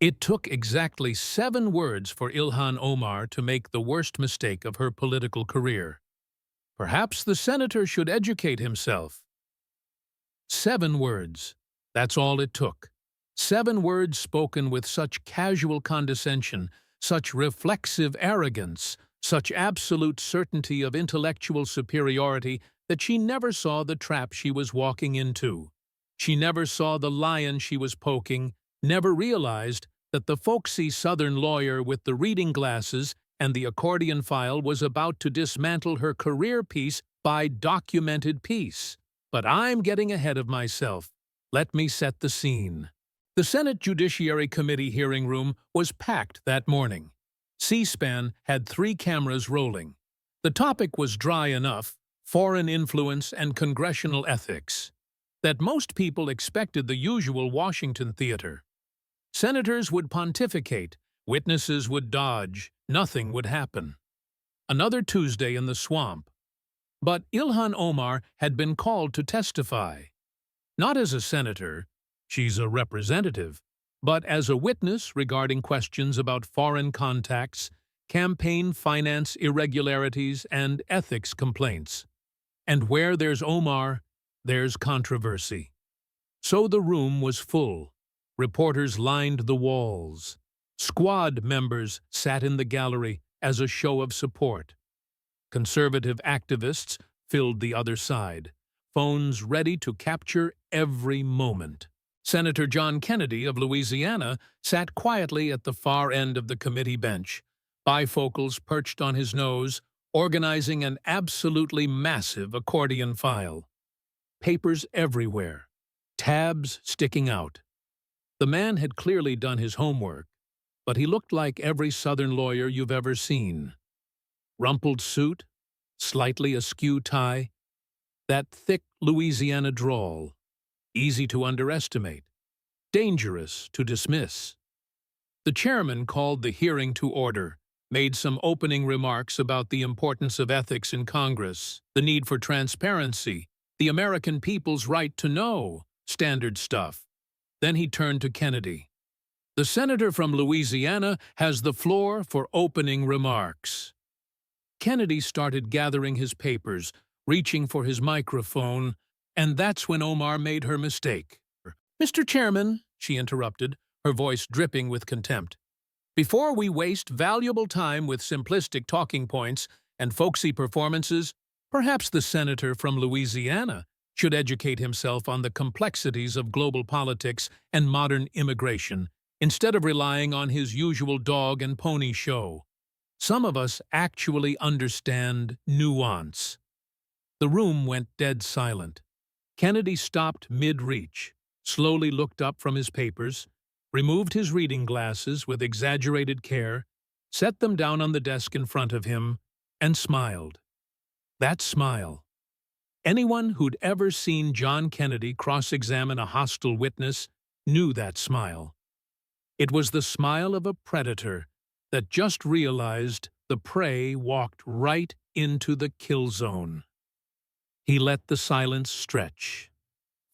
It took exactly 7 words for Ilhan Omar to make the worst mistake of her political career. Perhaps the senator should educate himself. 7 words. That's all it took. 7 words spoken with such casual condescension, such reflexive arrogance, such absolute certainty of intellectual superiority that she never saw the trap she was walking into. She never saw the lion she was poking, never realized that the folksy Southern lawyer with the reading glasses and the accordion file was about to dismantle her career piece by documented piece. But I'm getting ahead of myself. Let me set the scene. The Senate Judiciary Committee hearing room was packed that morning. C-SPAN had 3 cameras rolling. The topic was dry enough, foreign influence and congressional ethics, that most people expected the usual Washington theater. Senators would pontificate, witnesses would dodge, nothing would happen. Another Tuesday in the swamp. But Ilhan Omar had been called to testify. Not as a senator, she's a representative, but as a witness regarding questions about foreign contacts, campaign finance irregularities, and ethics complaints. And where there's Omar, there's controversy. So the room was full. Reporters lined the walls. Squad members sat in the gallery as a show of support. Conservative activists filled the other side, phones ready to capture every moment. Senator John Kennedy of Louisiana sat quietly at the far end of the committee bench, bifocals perched on his nose, organizing an absolutely massive accordion file. Papers everywhere, tabs sticking out. The man had clearly done his homework, but he looked like every Southern lawyer you've ever seen. Rumpled suit, slightly askew tie, that thick Louisiana drawl, easy to underestimate, dangerous to dismiss. The chairman called the hearing to order, made some opening remarks about the importance of ethics in Congress, the need for transparency, the American people's right to know, standard stuff. Then he turned to Kennedy. The senator from Louisiana has the floor for opening remarks. Kennedy started gathering his papers, reaching for his microphone, and that's when Omar made her mistake. "Mr. Chairman," she interrupted, her voice dripping with contempt, "before we waste valuable time with simplistic talking points and folksy performances, perhaps the senator from Louisiana should educate himself on the complexities of global politics and modern immigration, instead of relying on his usual dog and pony show. Some of us actually understand nuance." The room went dead silent. Kennedy stopped mid-reach, slowly looked up from his papers, removed his reading glasses with exaggerated care, set them down on the desk in front of him, and smiled. That smile. Anyone who'd ever seen John Kennedy cross-examine a hostile witness knew that smile. It was the smile of a predator that just realized the prey walked right into the kill zone. He let the silence stretch.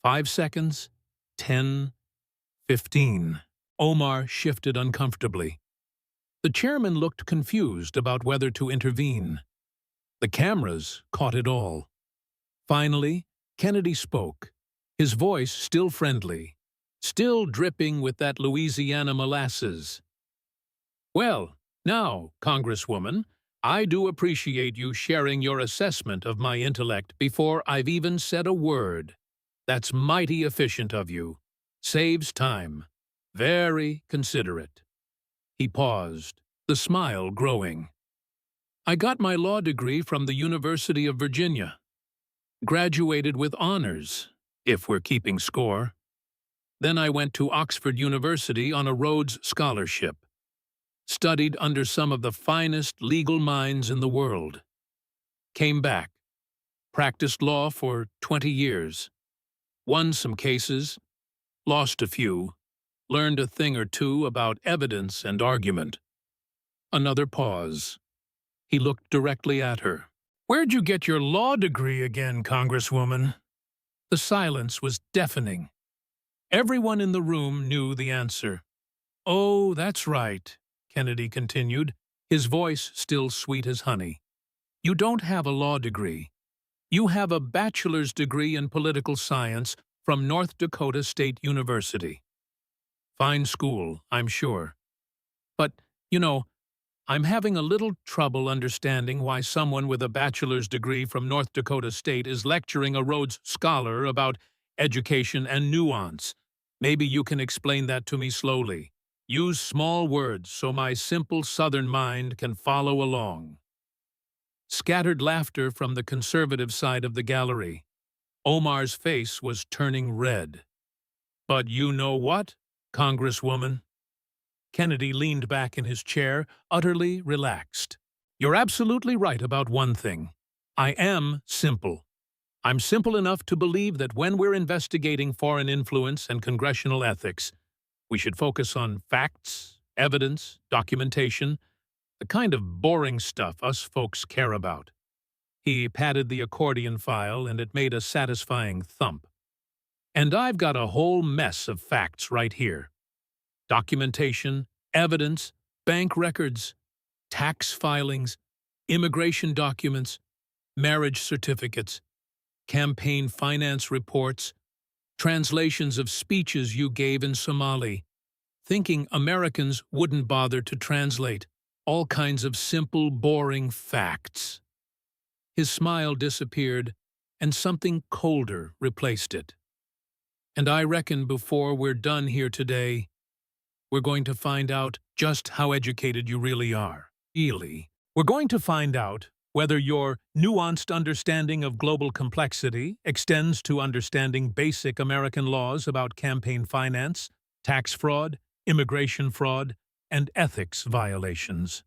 5 seconds, 10, 15. Omar shifted uncomfortably. The chairman looked confused about whether to intervene. The cameras caught it all. Finally, Kennedy spoke, his voice still friendly, still dripping with that Louisiana molasses. "Well, now, Congresswoman, I do appreciate you sharing your assessment of my intellect before I've even said a word. That's mighty efficient of you. Saves time. Very considerate." He paused, the smile growing. "I got my law degree from the University of Virginia. Graduated with honors, if we're keeping score. Then I went to Oxford University on a Rhodes Scholarship. Studied under some of the finest legal minds in the world. Came back. Practiced law for 20 years. Won some cases. Lost a few. Learned a thing or two about evidence and argument." Another pause. He looked directly at her. "Where'd you get your law degree again, Congresswoman?" The silence was deafening. Everyone in the room knew the answer. Oh, that's right, Kennedy continued, his voice still sweet as honey. You don't have a law degree. You have a bachelor's degree in political science from North Dakota State University. Fine school, I'm sure. But, you know, I'm having a little trouble understanding why someone with a bachelor's degree from North Dakota State is lecturing a Rhodes Scholar about education and nuance. Maybe you can explain that to me slowly. Use small words so my simple Southern mind can follow along. Scattered laughter from the conservative side of the gallery. Omar's face was turning red. But you know what, Congresswoman? Kennedy leaned back in his chair, utterly relaxed. You're absolutely right about one thing. I am simple. I'm simple enough to believe that when we're investigating foreign influence and congressional ethics, we should focus on facts, evidence, documentation, the kind of boring stuff us folks care about. He patted the accordion file and it made a satisfying thump. And I've got a whole mess of facts right here. Documentation, evidence, bank records, tax filings, immigration documents, marriage certificates, campaign finance reports, translations of speeches you gave in Somali, thinking Americans wouldn't bother to translate, all kinds of simple, boring facts. His smile disappeared, and something colder replaced it. And I reckon before we're done here today, we're going to find out just how educated you really are. Really. We're going to find out whether your nuanced understanding of global complexity extends to understanding basic American laws about campaign finance, tax fraud, immigration fraud, and ethics violations.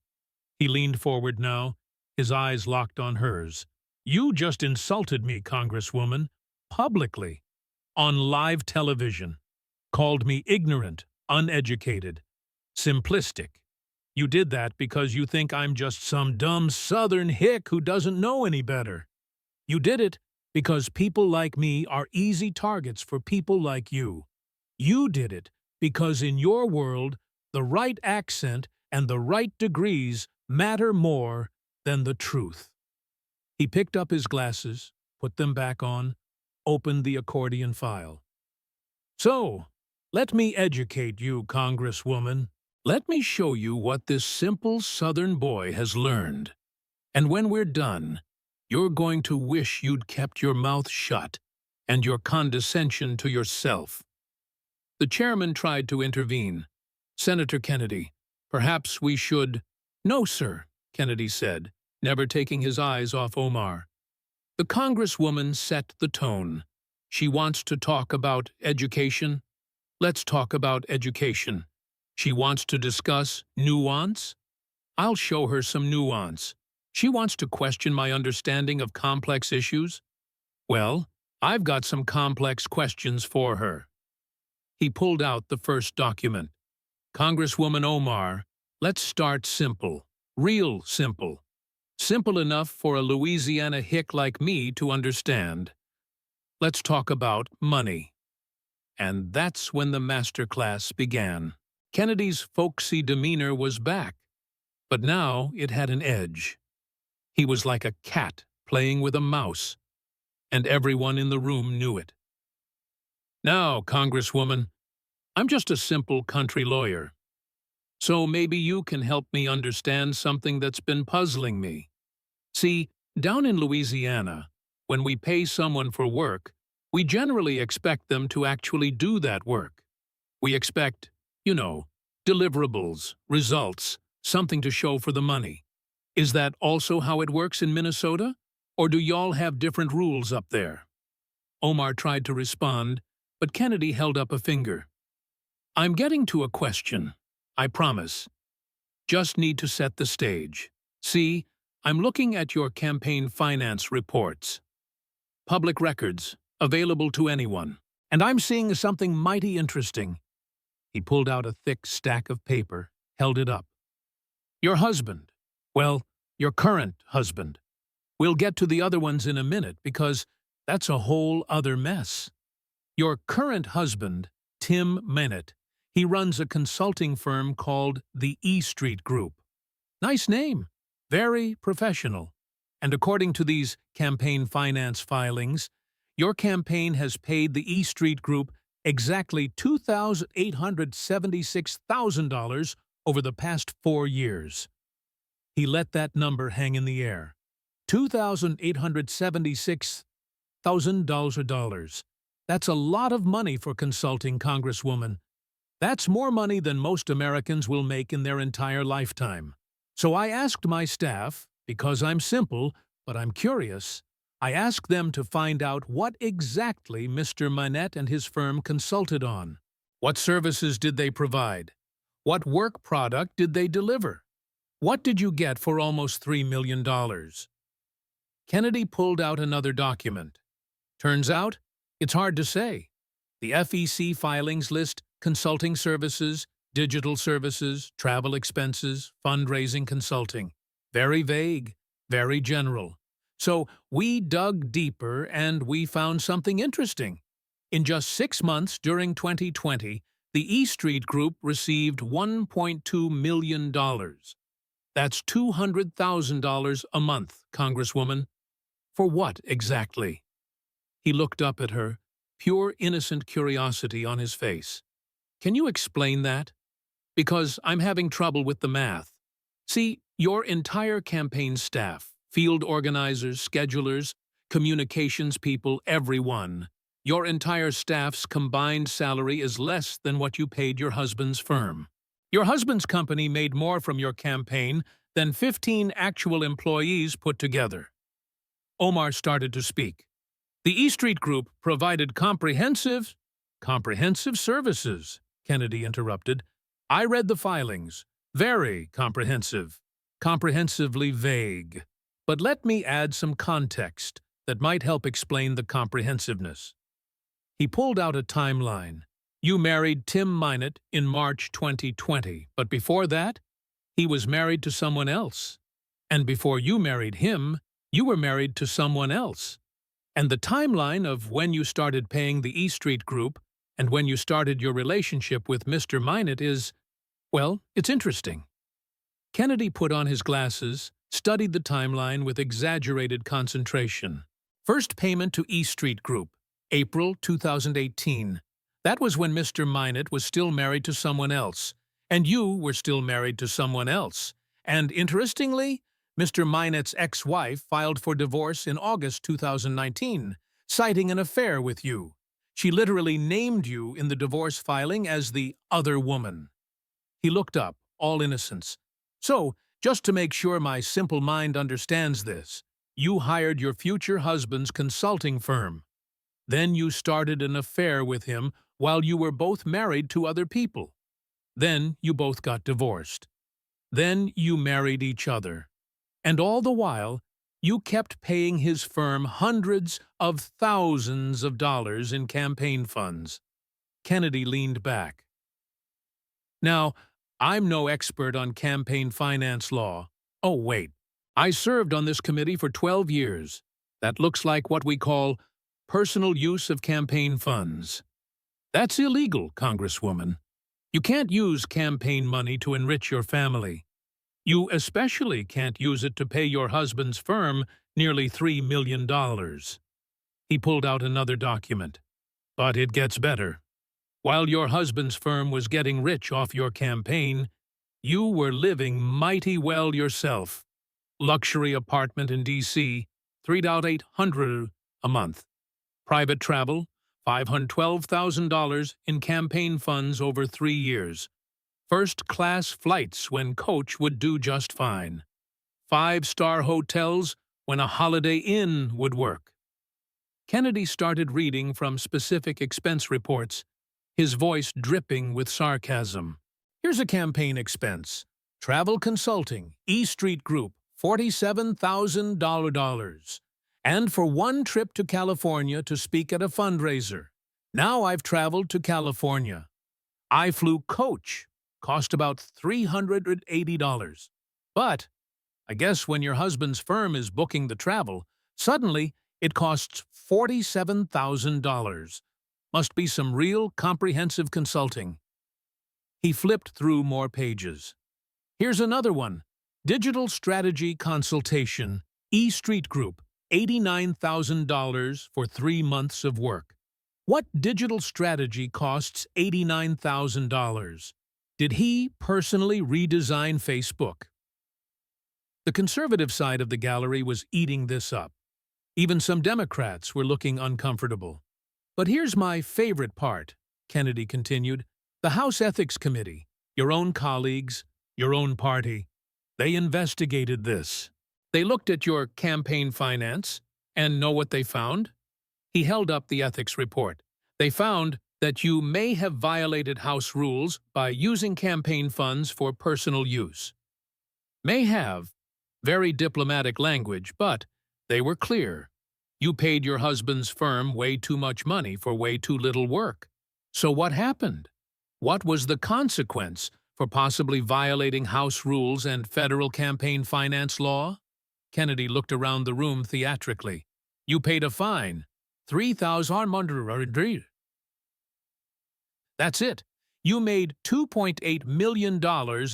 He leaned forward now, his eyes locked on hers. You just insulted me, Congresswoman, publicly, on live television, called me ignorant, uneducated, simplistic. You did that because you think I'm just some dumb Southern hick who doesn't know any better. You did it because people like me are easy targets for people like you. You did it because in your world, the right accent and the right degrees matter more than the truth. He picked up his glasses, put them back on, opened the accordion file. So, let me educate you, Congresswoman. Let me show you what this simple Southern boy has learned. And when we're done, you're going to wish you'd kept your mouth shut and your condescension to yourself. The chairman tried to intervene. Senator Kennedy, perhaps we should— No, sir, Kennedy said, never taking his eyes off Omar. The Congresswoman set the tone. She wants to talk about education. Let's talk about education. She wants to discuss nuance. I'll show her some nuance. She wants to question my understanding of complex issues. Well, I've got some complex questions for her. He pulled out the first document. Congresswoman Omar, let's start simple. Real simple. Simple enough for a Louisiana hick like me to understand. Let's talk about money. And that's when the masterclass began. Kennedy's folksy demeanor was back, but now it had an edge. He was like a cat playing with a mouse, and everyone in the room knew it. Now, Congresswoman, I'm just a simple country lawyer. So maybe you can help me understand something that's been puzzling me. See, down in Louisiana, when we pay someone for work, we generally expect them to actually do that work. We expect, deliverables, results, something to show for the money. Is that also how it works in Minnesota? Or do y'all have different rules up there? Omar tried to respond, but Kennedy held up a finger. I'm getting to a question. I promise. Just need to set the stage. See, I'm looking at your campaign finance reports. Public records, available to anyone. And I'm seeing something mighty interesting. He pulled out a thick stack of paper, held it up. Your husband. Well, your current husband. We'll get to the other ones in a minute because that's a whole other mess. Your current husband, Tim Mennett, He runs a consulting firm called the E Street Group. Nice name. Very professional. And according to these campaign finance filings, your campaign has paid the E Street Group exactly $2,876,000 over the past 4 years. He let that number hang in the air. $2,876,000. That's a lot of money for consulting, Congresswoman. That's more money than most Americans will make in their entire lifetime. So I asked my staff, because I'm simple, but I'm curious, I asked them to find out what exactly Mr. Minette and his firm consulted on. What services did they provide? What work product did they deliver? What did you get for almost $3 million? Kennedy pulled out another document. Turns out, it's hard to say. The FEC filings list consulting services, digital services, travel expenses, fundraising consulting. Very vague, very general. So we dug deeper and we found something interesting. In just 6 months during 2020, the E Street Group received $1.2 million. That's $200,000 a month, Congresswoman. For what exactly? He looked up at her, pure innocent curiosity on his face. Can you explain that? Because I'm having trouble with the math. See, your entire campaign staff, field organizers, schedulers, communications people, everyone, your entire staff's combined salary is less than what you paid your husband's firm. Your husband's company made more from your campaign than 15 actual employees put together. Omar started to speak. The E Street Group provided comprehensive services, Kennedy interrupted. I read the filings. Very comprehensive. Comprehensively vague. But let me add some context that might help explain the comprehensiveness. He pulled out a timeline. You married Tim Minette in March 2020, but before that, he was married to someone else. And before you married him, you were married to someone else. And the timeline of when you started paying the E Street Group and when you started your relationship with Mr. Minette is, well, it's interesting. Kennedy put on his glasses, studied the timeline with exaggerated concentration. First payment to E Street Group, April 2018. That was when Mr. Minette was still married to someone else, and you were still married to someone else. And interestingly, Mr. Minette's ex-wife filed for divorce in August 2019, citing an affair with you. She literally named you in the divorce filing as the other woman. He looked up, all innocence. So, just to make sure my simple mind understands this, you hired your future husband's consulting firm. Then you started an affair with him while you were both married to other people. Then you both got divorced. Then you married each other. And all the while, you kept paying his firm hundreds of thousands of dollars in campaign funds. Kennedy leaned back. Now, I'm no expert on campaign finance law. Oh, wait. I served on this committee for 12 years. That looks like what we call personal use of campaign funds. That's illegal, Congresswoman. You can't use campaign money to enrich your family. You especially can't use it to pay your husband's firm nearly $3 million. He pulled out another document. But it gets better. While your husband's firm was getting rich off your campaign, you were living mighty well yourself. Luxury apartment in D.C., $3,800 a month. Private travel, $512,000 in campaign funds over 3 years. First-class flights when Coach would do just fine. 5-star hotels when a Holiday Inn would work. Kennedy started reading from specific expense reports, his voice dripping with sarcasm. Here's a campaign expense. Travel consulting, E Street Group, $47,000. And for one trip to California to speak at a fundraiser. Now I've traveled to California. I flew Coach. Cost about $380. But I guess when your husband's firm is booking the travel, suddenly it costs $47,000. Must be some real comprehensive consulting. He flipped through more pages. Here's another one. Digital Strategy Consultation, E Street Group, $89,000 for 3 months of work. What digital strategy costs $89,000? Did he personally redesign Facebook? The conservative side of the gallery was eating this up. Even some Democrats were looking uncomfortable. But here's my favorite part, Kennedy continued. The House Ethics Committee, your own colleagues, your own party, they investigated this. They looked at your campaign finance, and know what they found? He held up the ethics report. They found that you may have violated House rules by using campaign funds for personal use. May have. Very diplomatic language, but they were clear. You paid your husband's firm way too much money for way too little work. So what happened? What was the consequence for possibly violating House rules and federal campaign finance law? Kennedy looked around the room theatrically. You paid a fine. $3,000. That's it. You made $2.8 million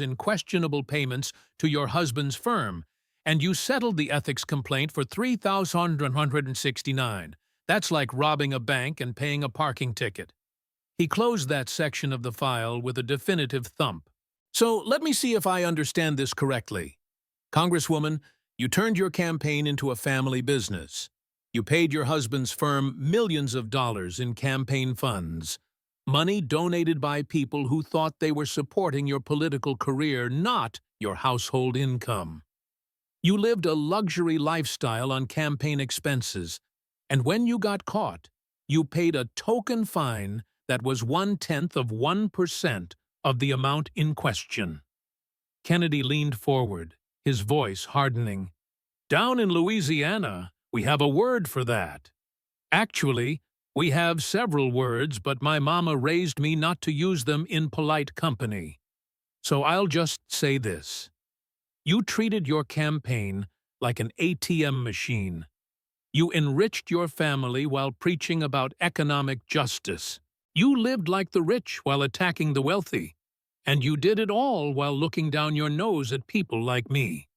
in questionable payments to your husband's firm, and you settled the ethics complaint for $3,169. That's like robbing a bank and paying a parking ticket. He closed that section of the file with a definitive thump. So let me see if I understand this correctly. Congresswoman, you turned your campaign into a family business. You paid your husband's firm millions of dollars in campaign funds, money donated by people who thought they were supporting your political career, not your household income. You lived a luxury lifestyle on campaign expenses, and when you got caught, you paid a token fine that was 0.1% of the amount in question. Kennedy leaned forward, his voice hardening. Down in Louisiana, we have a word for that. Actually, we have several words, but my mama raised me not to use them in polite company. So I'll just say this. You treated your campaign like an ATM machine. You enriched your family while preaching about economic justice. You lived like the rich while attacking the wealthy. And you did it all while looking down your nose at people like me.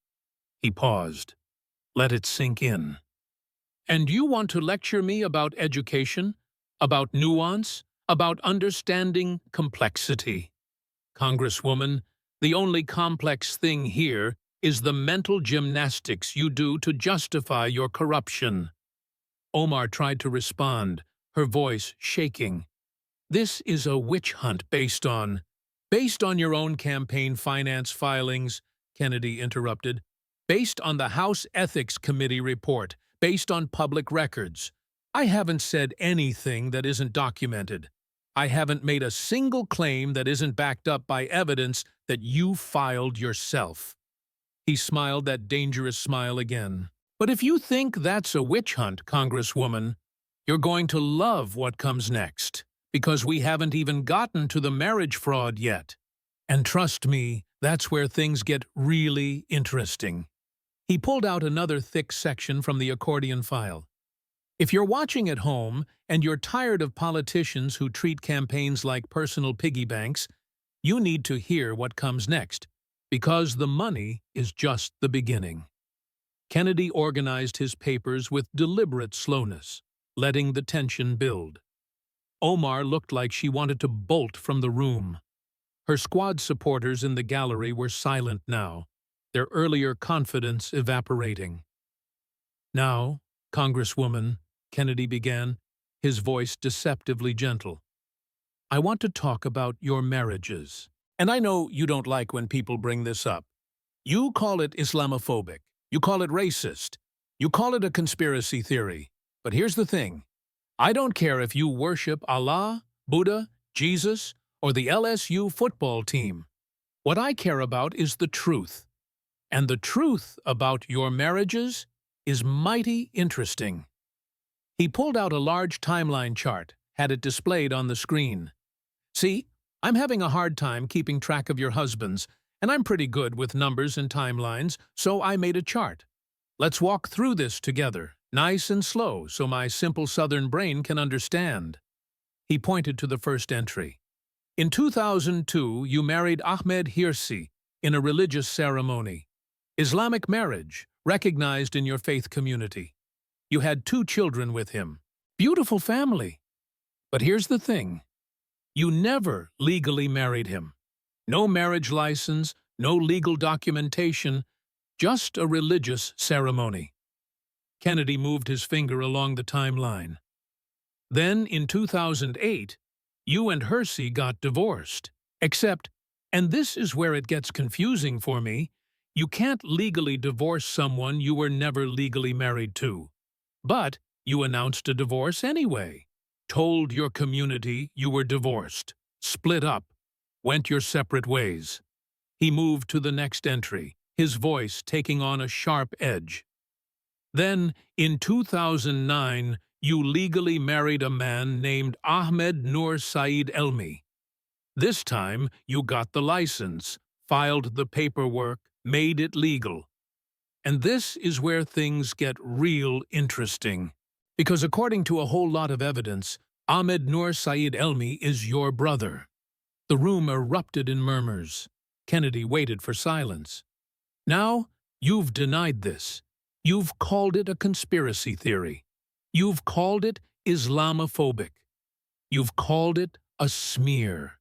He paused. Let it sink in. And you want to lecture me about education, about nuance, about understanding complexity. Congresswoman, the only complex thing here is the mental gymnastics you do to justify your corruption. Omar tried to respond, her voice shaking. This is a witch hunt based on your own campaign finance filings, Kennedy interrupted, based on the House Ethics Committee report, based on public records. I haven't said anything that isn't documented. I haven't made a single claim that isn't backed up by evidence that you filed yourself. He smiled that dangerous smile again. But if you think that's a witch hunt, Congresswoman, you're going to love what comes next, because we haven't even gotten to the marriage fraud yet. And trust me, that's where things get really interesting. He pulled out another thick section from the accordion file. If you're watching at home and you're tired of politicians who treat campaigns like personal piggy banks, you need to hear what comes next, because the money is just the beginning. Kennedy organized his papers with deliberate slowness, letting the tension build. Omar looked like she wanted to bolt from the room. Her squad supporters in the gallery were silent now, their earlier confidence evaporating. Now, Congresswoman, Kennedy began, his voice deceptively gentle. I want to talk about your marriages. And I know you don't like when people bring this up. You call it Islamophobic. You call it racist. You call it a conspiracy theory. But here's the thing. I don't care if you worship Allah, Buddha, Jesus, or the LSU football team. What I care about is the truth. And the truth about your marriages is mighty interesting. He pulled out a large timeline chart, had it displayed on the screen. See, I'm having a hard time keeping track of your husbands, and I'm pretty good with numbers and timelines, so I made a chart. Let's walk through this together, nice and slow, so my simple Southern brain can understand. He pointed to the first entry. In 2002, you married Ahmed Hirsi in a religious ceremony. Islamic marriage, recognized in your faith community. You had 2 children with him. Beautiful family. But here's the thing. You never legally married him. No marriage license, no legal documentation, just a religious ceremony. Kennedy moved his finger along the timeline. Then, in 2008, you and Hersey got divorced. Except, and this is where it gets confusing for me, you can't legally divorce someone you were never legally married to. But you announced a divorce anyway. Told your community you were divorced, split up, went your separate ways. He moved to the next entry, his voice taking on a sharp edge. Then, in 2009, you legally married a man named Ahmed Noor Saeed Elmi. This time, you got the license, filed the paperwork, made it legal. And this is where things get real interesting. Because according to a whole lot of evidence, Ahmed Noor Saeed Elmi is your brother. The room erupted in murmurs. Kennedy waited for silence. Now, you've denied this. You've called it a conspiracy theory. You've called it Islamophobic. You've called it a smear.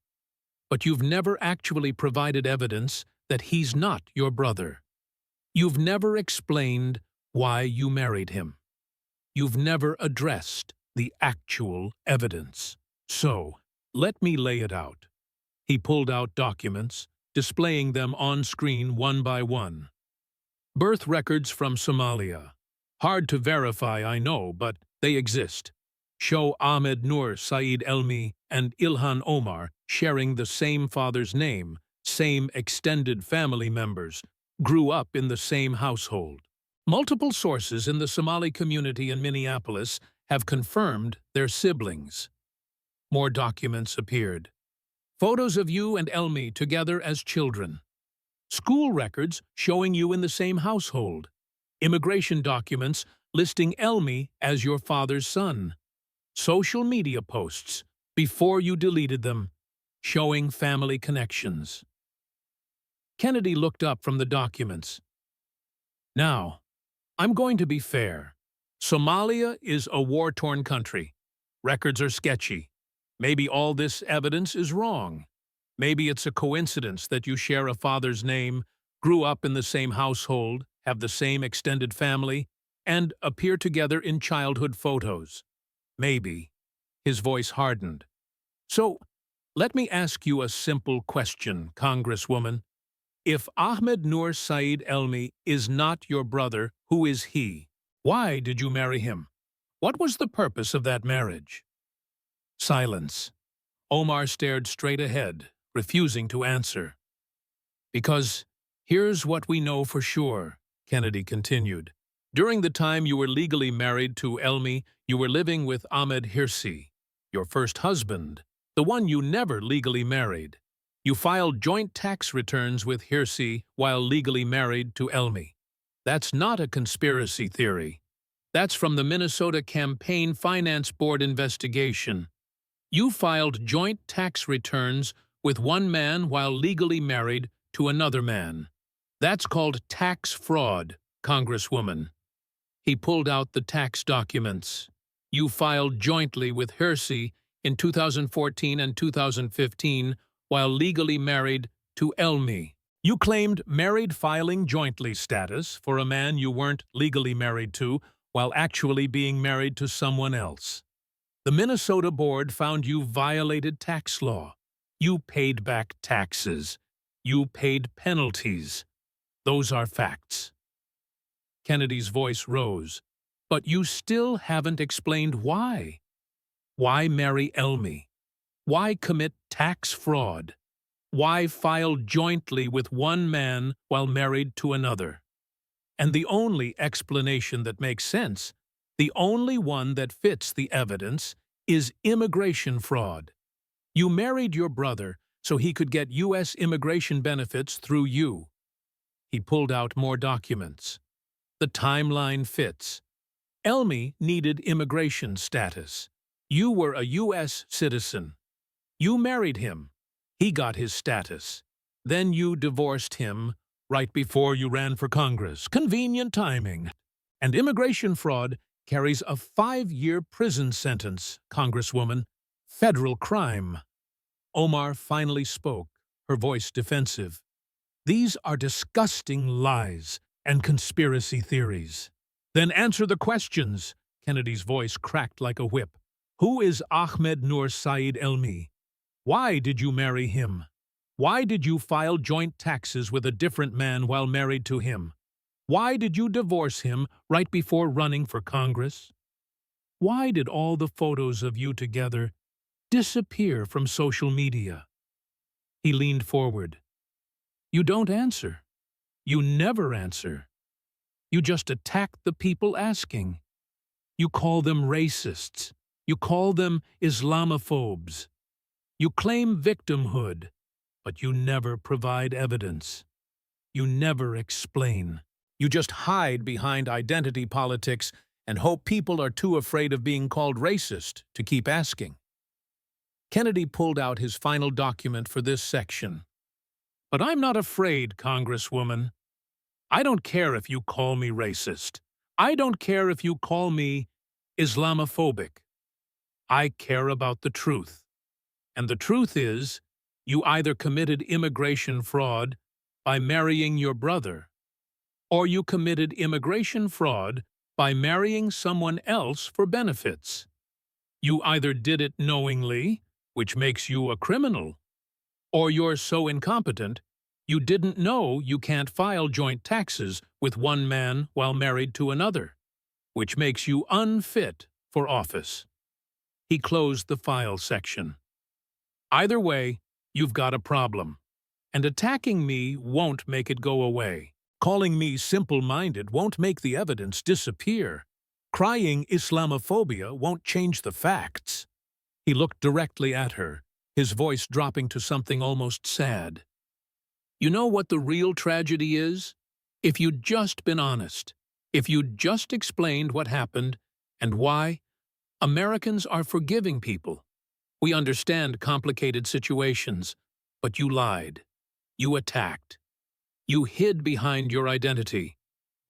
But you've never actually provided evidence that he's not your brother. You've never explained why you married him. You've never addressed the actual evidence. So, let me lay it out. He pulled out documents, displaying them on screen one by one. Birth records from Somalia. Hard to verify, I know, but they exist. Show Ahmed Noor Saeed Elmi and Ilhan Omar sharing the same father's name, same extended family members, grew up in the same household. Multiple sources in the Somali community in Minneapolis have confirmed they're siblings. More documents appeared. Photos of you and Elmi together as children. School records showing you in the same household. Immigration documents listing Elmi as your father's son. Social media posts, before you deleted them, showing family connections. Kennedy looked up from the documents. Now, I'm going to be fair. Somalia is a war-torn country. Records are sketchy. Maybe all this evidence is wrong. Maybe it's a coincidence that you share a father's name, grew up in the same household, have the same extended family, and appear together in childhood photos. Maybe. His voice hardened. So, let me ask you a simple question, Congresswoman. If Ahmed Noor Saeed Elmi is not your brother, who is he? Why did you marry him? What was the purpose of that marriage? Silence. Omar stared straight ahead, refusing to answer. Because here's what we know for sure, Kennedy continued. During the time you were legally married to Elmi, you were living with Ahmed Hirsi, your first husband, the one you never legally married. You filed joint tax returns with Hirsi while legally married to Elmi. That's not a conspiracy theory. That's from the Minnesota Campaign Finance Board investigation. You filed joint tax returns with one man while legally married to another man. That's called tax fraud, Congresswoman. He pulled out the tax documents. You filed jointly with Hirsi in 2014 and 2015 while legally married to Elmi. You claimed married filing jointly status for a man you weren't legally married to while actually being married to someone else. The Minnesota board found you violated tax law. You paid back taxes. You paid penalties. Those are facts. Kennedy's voice rose. But you still haven't explained why. Why marry Elmi? Why commit tax fraud? Why file jointly with one man while married to another? And the only explanation that makes sense, the only one that fits the evidence, is immigration fraud. You married your brother so he could get U.S. immigration benefits through you. He pulled out more documents. The timeline fits. Elmi needed immigration status. You were a U.S. citizen. You married him. He got his status. Then you divorced him right before you ran for Congress. Convenient timing. And immigration fraud carries a 5-year prison sentence, Congresswoman. Federal crime. Omar finally spoke, her voice defensive. These are disgusting lies and conspiracy theories. Then answer the questions. Kennedy's voice cracked like a whip. Who is Ahmed Nur Saeed Elmi? Why did you marry him? Why did you file joint taxes with a different man while married to him? Why did you divorce him right before running for Congress? Why did all the photos of you together disappear from social media? He leaned forward. You don't answer. You never answer. You just attack the people asking. You call them racists. You call them Islamophobes. You claim victimhood, but you never provide evidence. You never explain. You just hide behind identity politics and hope people are too afraid of being called racist to keep asking. Kennedy pulled out his final document for this section. But I'm not afraid, Congresswoman. I don't care if you call me racist. I don't care if you call me Islamophobic. I care about the truth. And the truth is, you either committed immigration fraud by marrying your brother, or you committed immigration fraud by marrying someone else for benefits. You either did it knowingly, which makes you a criminal, or you're so incompetent you didn't know you can't file joint taxes with one man while married to another, which makes you unfit for office. He closed the file section. Either way, you've got a problem, and attacking me won't make it go away. Calling me simple-minded won't make the evidence disappear. Crying Islamophobia won't change the facts. He looked directly at her, his voice dropping to something almost sad. You know what the real tragedy is? If you'd just been honest, if you'd just explained what happened and why, Americans are forgiving people. We understand complicated situations, but you lied. You attacked. You hid behind your identity.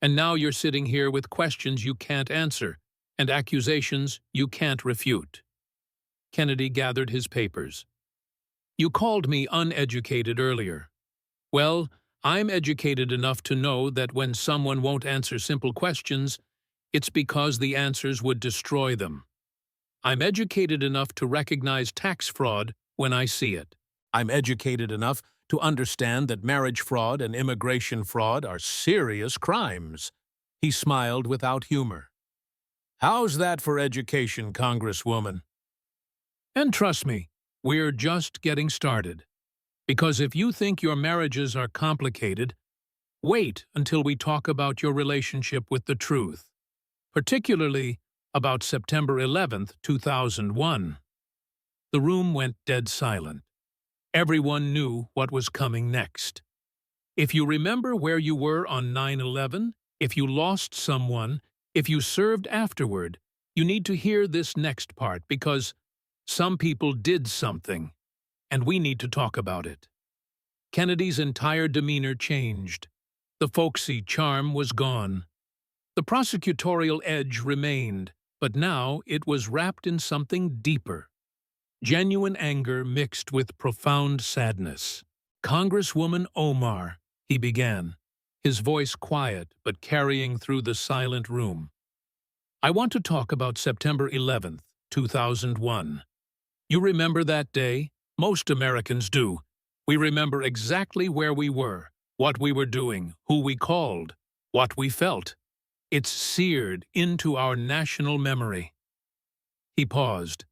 And now you're sitting here with questions you can't answer and accusations you can't refute. Kennedy gathered his papers. You called me uneducated earlier. Well, I'm educated enough to know that when someone won't answer simple questions, it's because the answers would destroy them. I'm educated enough to recognize tax fraud when I see it. I'm educated enough to understand that marriage fraud and immigration fraud are serious crimes. He smiled without humor. How's that for education, Congresswoman? And trust me, we're just getting started. Because if you think your marriages are complicated, wait until we talk about your relationship with the truth, particularly about September 11th, 2001. The room went dead silent. Everyone knew what was coming next. If you remember where you were on 9/11, if you lost someone, if you served afterward, you need to hear this next part because some people did something, and we need to talk about it. Kennedy's entire demeanor changed. The folksy charm was gone. The prosecutorial edge remained, but now it was wrapped in something deeper. Genuine anger mixed with profound sadness. Congresswoman Omar, he began, his voice quiet but carrying through the silent room. I want to talk about September 11th, 2001. You remember that day? Most Americans do. We remember exactly where we were, what we were doing, who we called, what we felt. It's seared into our national memory. He paused.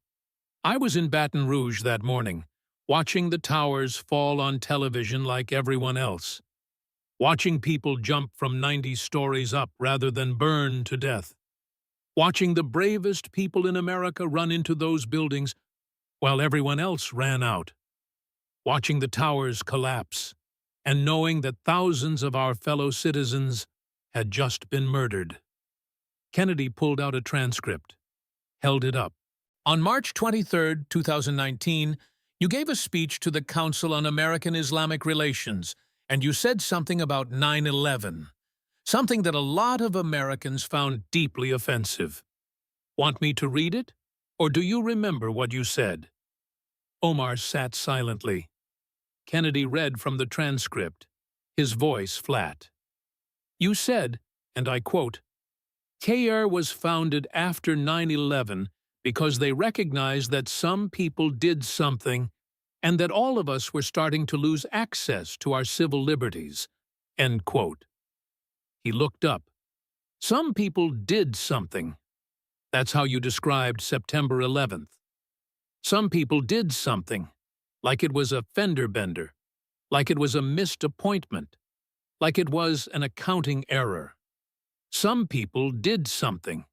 I was in Baton Rouge that morning, watching the towers fall on television like everyone else. Watching people jump from 90 stories up rather than burn to death. Watching the bravest people in America run into those buildings while everyone else ran out. Watching the towers collapse, and knowing that thousands of our fellow citizens had just been murdered. Kennedy pulled out a transcript, held it up. On March 23, 2019, You gave a speech to the Council on American-Islamic Relations, and you said something about 9/11, something that a lot of Americans found deeply offensive. Want me to read it? Or do you remember what you said? Omar sat silently. Kennedy read from the transcript, his voice flat. You said, and I quote, "KR was founded after 9/11 because they recognized that some people did something and that all of us were starting to lose access to our civil liberties." End quote. He looked up. Some people did something. That's how you described September 11th. Some people did something, like it was a fender bender, like it was a missed appointment, like it was an accounting error. Some people did something.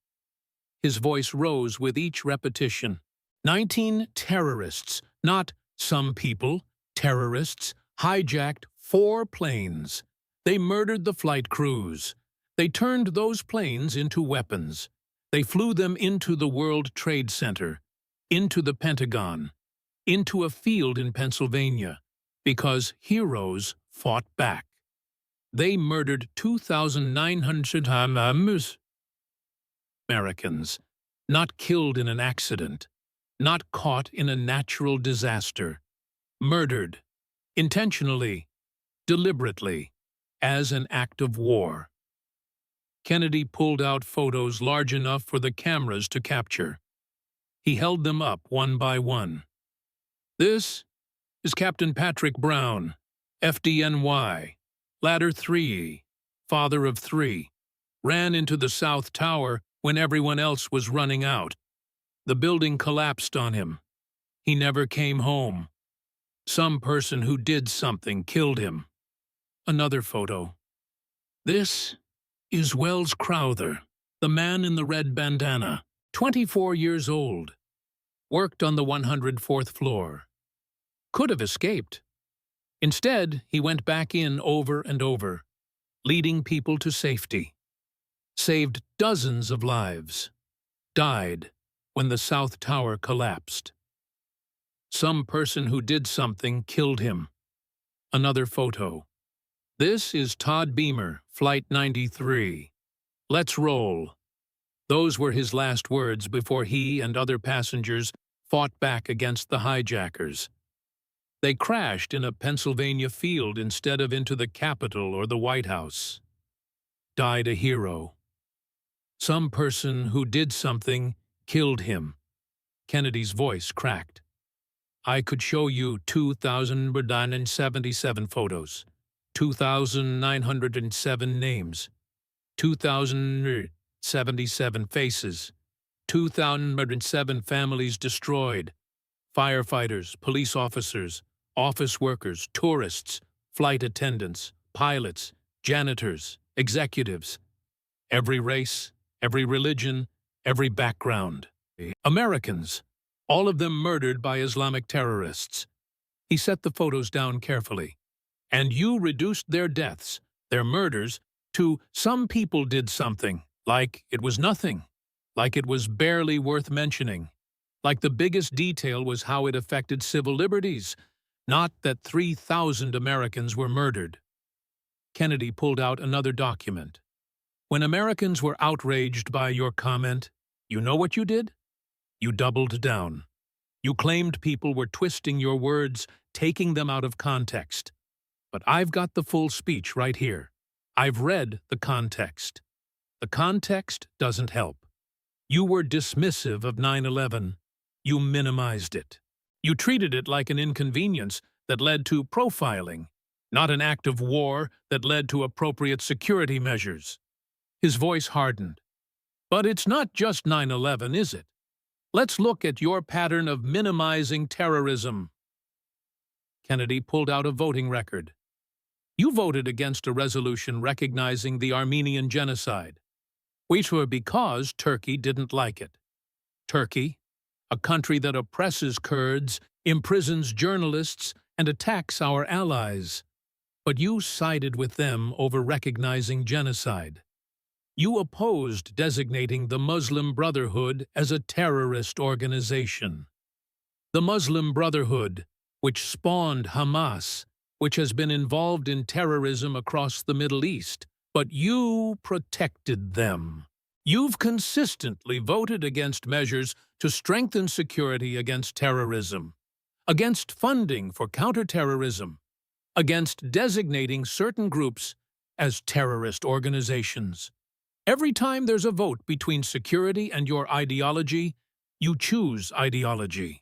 His voice rose with each repetition. 19 terrorists, not some people, terrorists, hijacked 4 planes. They murdered the flight crews. They turned those planes into weapons. They flew them into the World Trade Center, into the Pentagon, into a field in Pennsylvania, because heroes fought back. They murdered 2,900 Americans, not killed in an accident, not caught in a natural disaster, murdered, intentionally, deliberately, as an act of war. Kennedy pulled out photos large enough for the cameras to capture. He held them up one by one. This is Captain Patrick Brown, FDNY, ladder 3, father of 3, ran into the South Tower when everyone else was running out. The building collapsed on him. He never came home. Some person who did something killed him. Another photo. This is Wells Crowther, the man in the red bandana, 24 years old. Worked on the 104th floor. Could have escaped. Instead, he went back in over and over, leading people to safety. Saved dozens of lives. Died when the South Tower collapsed. Some person who did something killed him. Another photo. This is Todd Beamer, Flight 93. Let's roll. Those were his last words before he and other passengers fought back against the hijackers. They crashed in a Pennsylvania field instead of into the Capitol or the White House. Died a hero. Some person who did something killed him. Kennedy's voice cracked. I could show you 2,977 photos, 2,907 names, 2,077 faces, 2,007 families destroyed, firefighters, police officers, office workers, tourists, flight attendants, pilots, janitors, executives, every race, every religion, every background. Americans, all of them murdered by Islamic terrorists. He set the photos down carefully. And you reduced their deaths, their murders, to some people did something, like it was nothing, like it was barely worth mentioning, like the biggest detail was how it affected civil liberties, not that 3,000 Americans were murdered. Kennedy pulled out another document. When Americans were outraged by your comment, you know what you did? You doubled down. You claimed people were twisting your words, taking them out of context. But I've got the full speech right here. I've read the context. The context doesn't help. You were dismissive of 9/11. You minimized it. You treated it like an inconvenience that led to profiling, not an act of war that led to appropriate security measures. His voice hardened. But it's not just 9/11, is it? Let's look at your pattern of minimizing terrorism. Kennedy pulled out a voting record. You voted against a resolution recognizing the Armenian genocide, which were because Turkey didn't like it. Turkey, a country that oppresses Kurds, imprisons journalists, and attacks our allies. But you sided with them over recognizing genocide. You opposed designating the Muslim Brotherhood as a terrorist organization. The Muslim Brotherhood, which spawned Hamas, which has been involved in terrorism across the Middle East. But you protected them. You've consistently voted against measures to strengthen security against terrorism, against funding for counterterrorism, against designating certain groups as terrorist organizations. Every time there's a vote between security and your ideology, you choose ideology.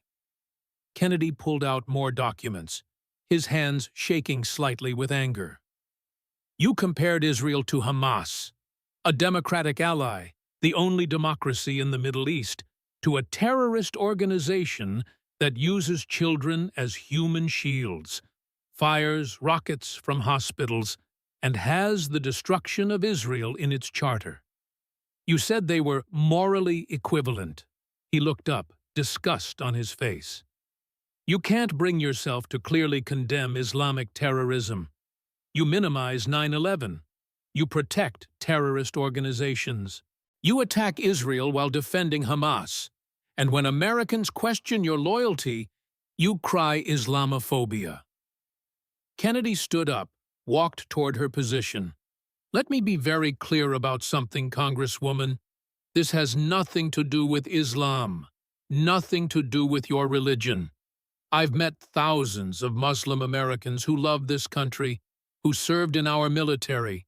Kennedy pulled out more documents, his hands shaking slightly with anger. You compared Israel to Hamas, a democratic ally, the only democracy in the Middle East, to a terrorist organization that uses children as human shields, fires rockets from hospitals, and has the destruction of Israel in its charter. You said they were morally equivalent. He looked up, disgust on his face. You can't bring yourself to clearly condemn Islamic terrorism. You minimize 9/11. You protect terrorist organizations. You attack Israel while defending Hamas. And when Americans question your loyalty, you cry Islamophobia. Kennedy stood up, walked toward her position. Let me be very clear about something, Congresswoman. This has nothing to do with Islam, nothing to do with your religion. I've met thousands of Muslim Americans who love this country, who served in our military,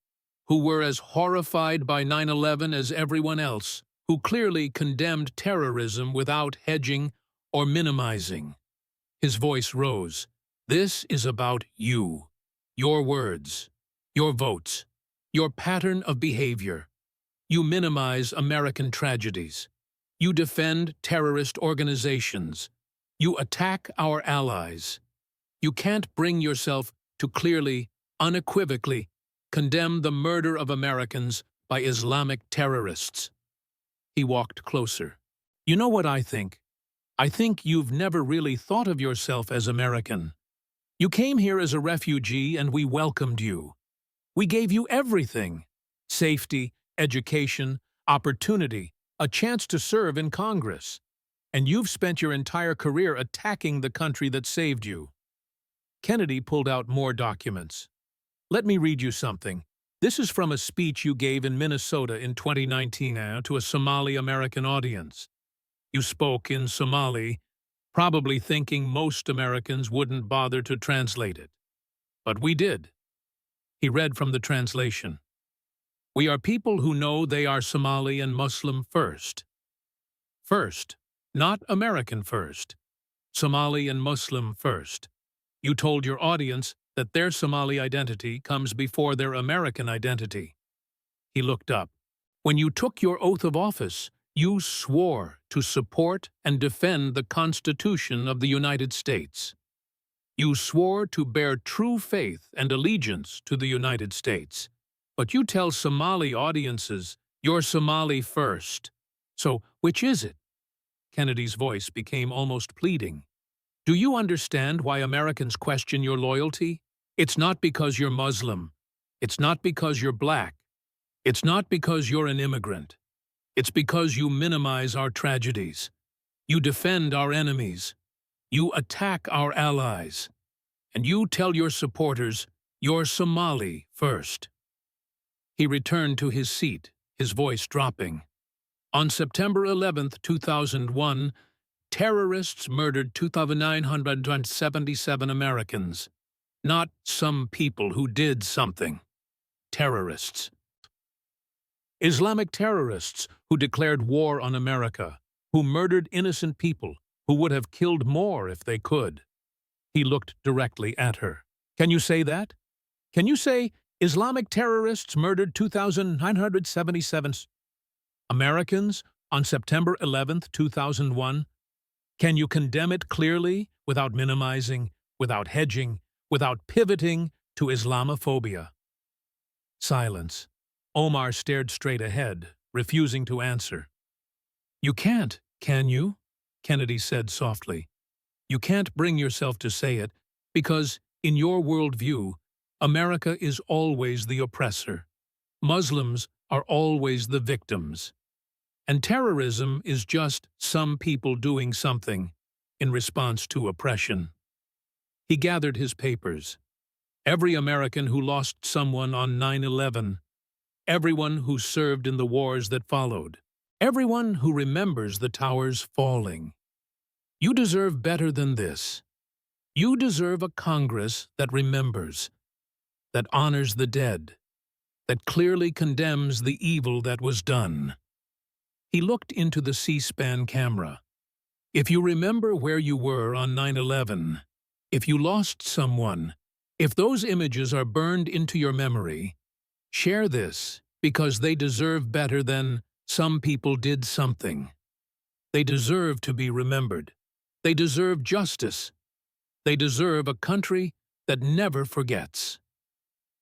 who were as horrified by 9/11 as everyone else, who clearly condemned terrorism without hedging or minimizing. His voice rose. This is about you, your words, your votes, your pattern of behavior. You minimize American tragedies. You defend terrorist organizations. You attack our allies. You can't bring yourself to clearly, unequivocally, condemn the murder of Americans by Islamic terrorists. He walked closer. You know what I think? I think you've never really thought of yourself as American. You came here as a refugee and we welcomed you. We gave you everything: safety, education, opportunity, a chance to serve in Congress. And you've spent your entire career attacking the country that saved you. Kennedy pulled out more documents. Let me read you something. This is from a speech you gave in Minnesota in 2019 to a Somali-American audience. You spoke in Somali, probably thinking most Americans wouldn't bother to translate it. But we did. He read from the translation. We are people who know they are Somali and Muslim first. First, not American first. Somali and Muslim first. You told your audience that their Somali identity comes before their American identity. He looked up. When you took your oath of office, you swore to support and defend the Constitution of the United States. You swore to bear true faith and allegiance to the United States. But you tell Somali audiences you're Somali first. So, which is it? Kennedy's voice became almost pleading. Do you understand why Americans question your loyalty? It's not because you're Muslim. It's not because you're black. It's not because you're an immigrant. It's because you minimize our tragedies. You defend our enemies. You attack our allies. And you tell your supporters you're Somali first. He returned to his seat, his voice dropping. On September 11, 2001, terrorists murdered 2,977 Americans. Not some people who did something. Terrorists. Islamic terrorists who declared war on America, who murdered innocent people, who would have killed more if they could. He looked directly at her. Can you say that? Can you say Islamic terrorists murdered 2,977 Americans on September 11, 2001? Can you condemn it clearly, without minimizing, without hedging, without pivoting to Islamophobia? Silence. Omar stared straight ahead, refusing to answer. You can't, can you? Kennedy said softly. You can't bring yourself to say it because, in your worldview, America is always the oppressor. Muslims are always the victims. And terrorism is just some people doing something in response to oppression. He gathered his papers. Every American who lost someone on 9/11, everyone who served in the wars that followed, everyone who remembers the towers falling. You deserve better than this. You deserve a Congress that remembers, that honors the dead, that clearly condemns the evil that was done. He looked into the C-SPAN camera. If you remember where you were on 9/11, if you lost someone, if those images are burned into your memory, share this because they deserve better than some people did something. They deserve to be remembered. They deserve justice. They deserve a country that never forgets.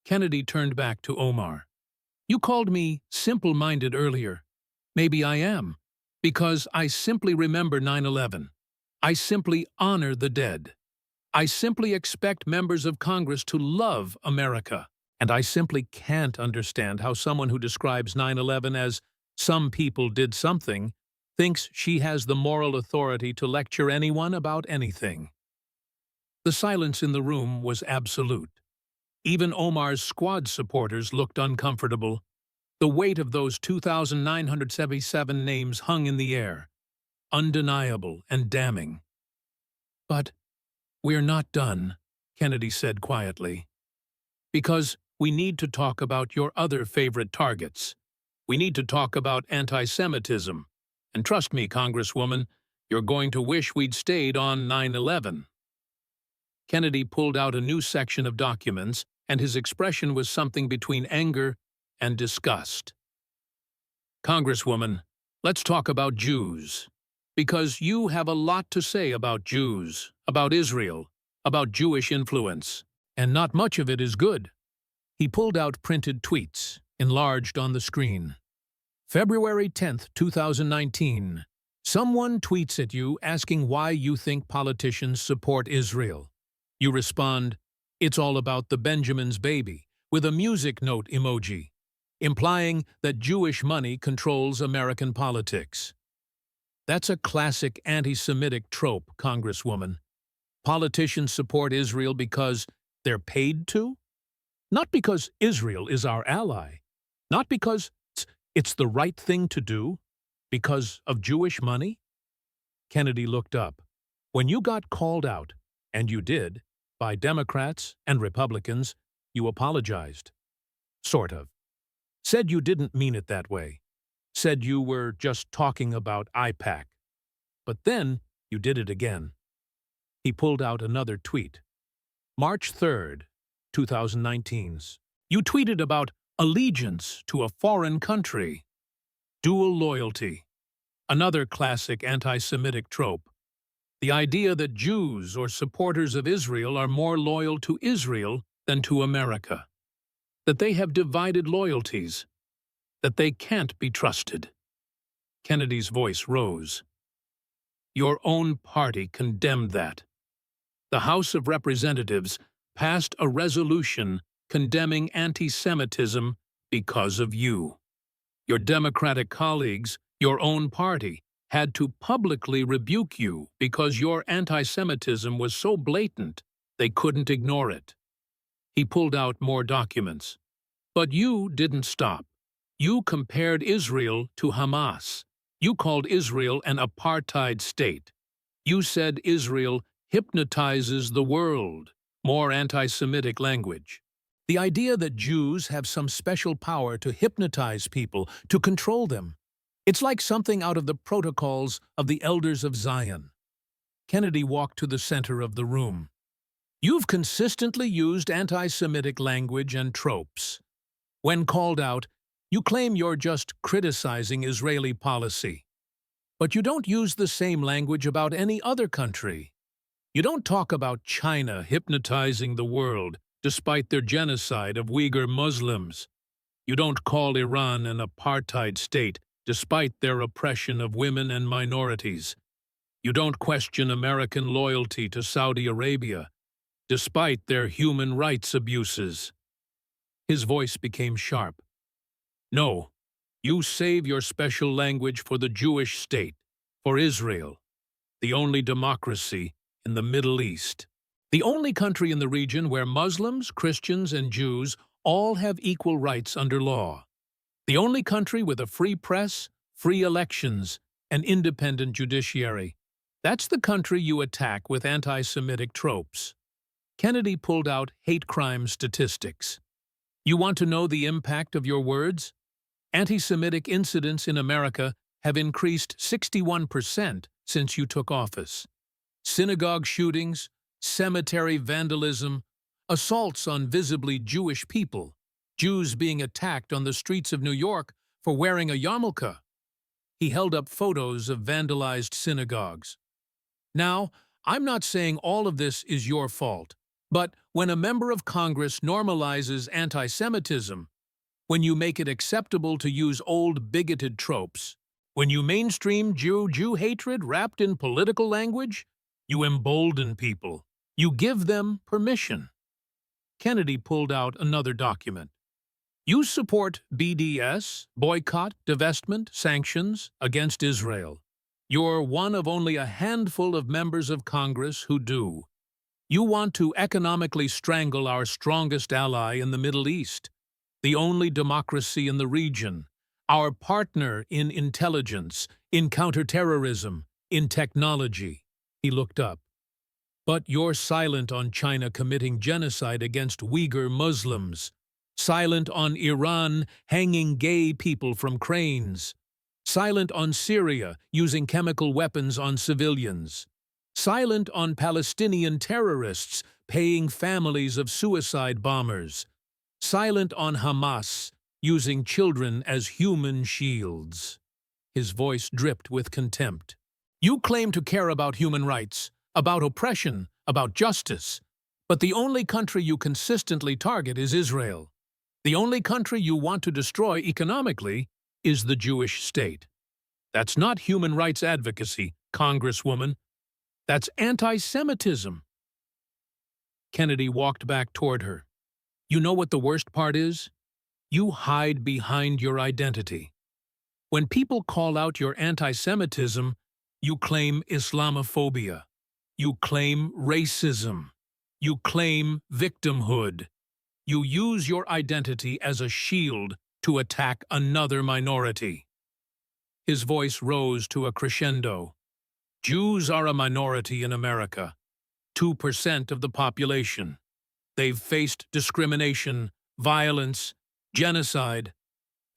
Kennedy turned back to Omar. You called me simple-minded earlier. Maybe I am, because I simply remember 9/11. I simply honor the dead. I simply expect members of Congress to love America. And I simply can't understand how someone who describes 9/11 as some people did something thinks she has the moral authority to lecture anyone about anything. The silence in the room was absolute. Even Omar's squad supporters looked uncomfortable. The weight of those 2,977 names hung in the air, undeniable and damning. But we're not done, Kennedy said quietly. Because we need to talk about your other favorite targets. We need to talk about anti-Semitism. And trust me, Congresswoman, you're going to wish we'd stayed on 9/11. Kennedy pulled out a new section of documents, and his expression was something between anger and disgust. Congresswoman, let's talk about Jews. Because you have a lot to say about Jews, about Israel, about Jewish influence, and not much of it is good. He pulled out printed tweets, enlarged on the screen. February 10th, 2019. Someone tweets at you asking why you think politicians support Israel. You respond, it's all about the Benjamin's baby, with a music note emoji, implying that Jewish money controls American politics. That's a classic anti-Semitic trope, Congresswoman. Politicians support Israel because they're paid to? Not because Israel is our ally. Not because it's the right thing to do. Because of Jewish money? Kennedy looked up. When you got called out, and you did, by Democrats and Republicans, you apologized. Sort of. Said you didn't mean it that way. Said you were just talking about IPAC. But then you did it again. He pulled out another tweet. March 3rd, 2019. You tweeted about allegiance to a foreign country. Dual loyalty. Another classic anti-Semitic trope. The idea that Jews or supporters of Israel are more loyal to Israel than to America. That they have divided loyalties. That they can't be trusted. Kennedy's voice rose. Your own party condemned that. The House of Representatives passed a resolution condemning anti-Semitism because of you. Your Democratic colleagues, your own party, had to publicly rebuke you because your anti-Semitism was so blatant they couldn't ignore it. He pulled out more documents. But you didn't stop. You compared Israel to Hamas. You called Israel an apartheid state. You said Israel hypnotizes the world. More anti-Semitic language. The idea that Jews have some special power to hypnotize people, to control them. It's like something out of the protocols of the Elders of Zion. Kennedy walked to the center of the room. You've consistently used anti-Semitic language and tropes. When called out, you claim you're just criticizing Israeli policy. But you don't use the same language about any other country. You don't talk about China hypnotizing the world despite their genocide of Uyghur Muslims. You don't call Iran an apartheid state despite their oppression of women and minorities. You don't question American loyalty to Saudi Arabia despite their human rights abuses. His voice became sharp. No, you save your special language for the Jewish state, for Israel, the only democracy in the Middle East. The only country in the region where Muslims, Christians, and Jews all have equal rights under law. The only country with a free press, free elections, and independent judiciary. That's the country you attack with anti-Semitic tropes. Kennedy pulled out hate crime statistics. You want to know the impact of your words? Anti-Semitic incidents in America have increased 61% since you took office. Synagogue shootings, cemetery vandalism, assaults on visibly Jewish people, Jews being attacked on the streets of New York for wearing a yarmulke. He held up photos of vandalized synagogues. Now, I'm not saying all of this is your fault, but when a member of Congress normalizes anti-Semitism, when you make it acceptable to use old bigoted tropes, when you mainstream Jew hatred wrapped in political language, you embolden people. You give them permission. Kennedy pulled out another document. You support BDS, boycott, divestment, sanctions against Israel. You're one of only a handful of members of Congress who do. You want to economically strangle our strongest ally in the Middle East, the only democracy in the region, our partner in intelligence, in counterterrorism, in technology. He looked up. But you're silent on China committing genocide against Uyghur Muslims, silent on Iran hanging gay people from cranes, silent on Syria using chemical weapons on civilians, silent on Palestinian terrorists paying families of suicide bombers, silent on Hamas using children as human shields. His voice dripped with contempt. You claim to care about human rights, about oppression, about justice, but the only country you consistently target is Israel. The only country you want to destroy economically is the Jewish state. That's not human rights advocacy, Congresswoman. That's anti-Semitism. Kennedy walked back toward her. You know what the worst part is? You hide behind your identity. When people call out your anti-Semitism, you claim Islamophobia. You claim racism. You claim victimhood. You use your identity as a shield to attack another minority. His voice rose to a crescendo. Jews are a minority in America, 2% of the population. They've faced discrimination, violence, genocide.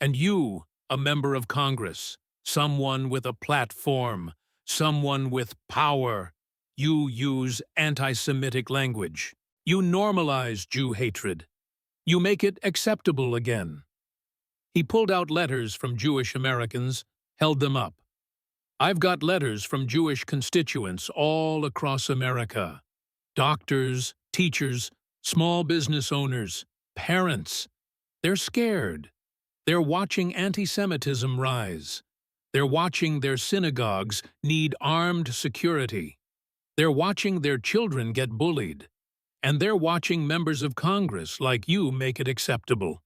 And you, a member of Congress, someone with a platform, someone with power, you use anti-Semitic language. You normalize Jew hatred. You make it acceptable again. He pulled out letters from Jewish Americans, held them up. I've got letters from Jewish constituents all across America. Doctors, teachers, small business owners, parents. They're scared. They're watching anti-Semitism rise. They're watching their synagogues need armed security. They're watching their children get bullied. And they're watching members of Congress like you make it acceptable.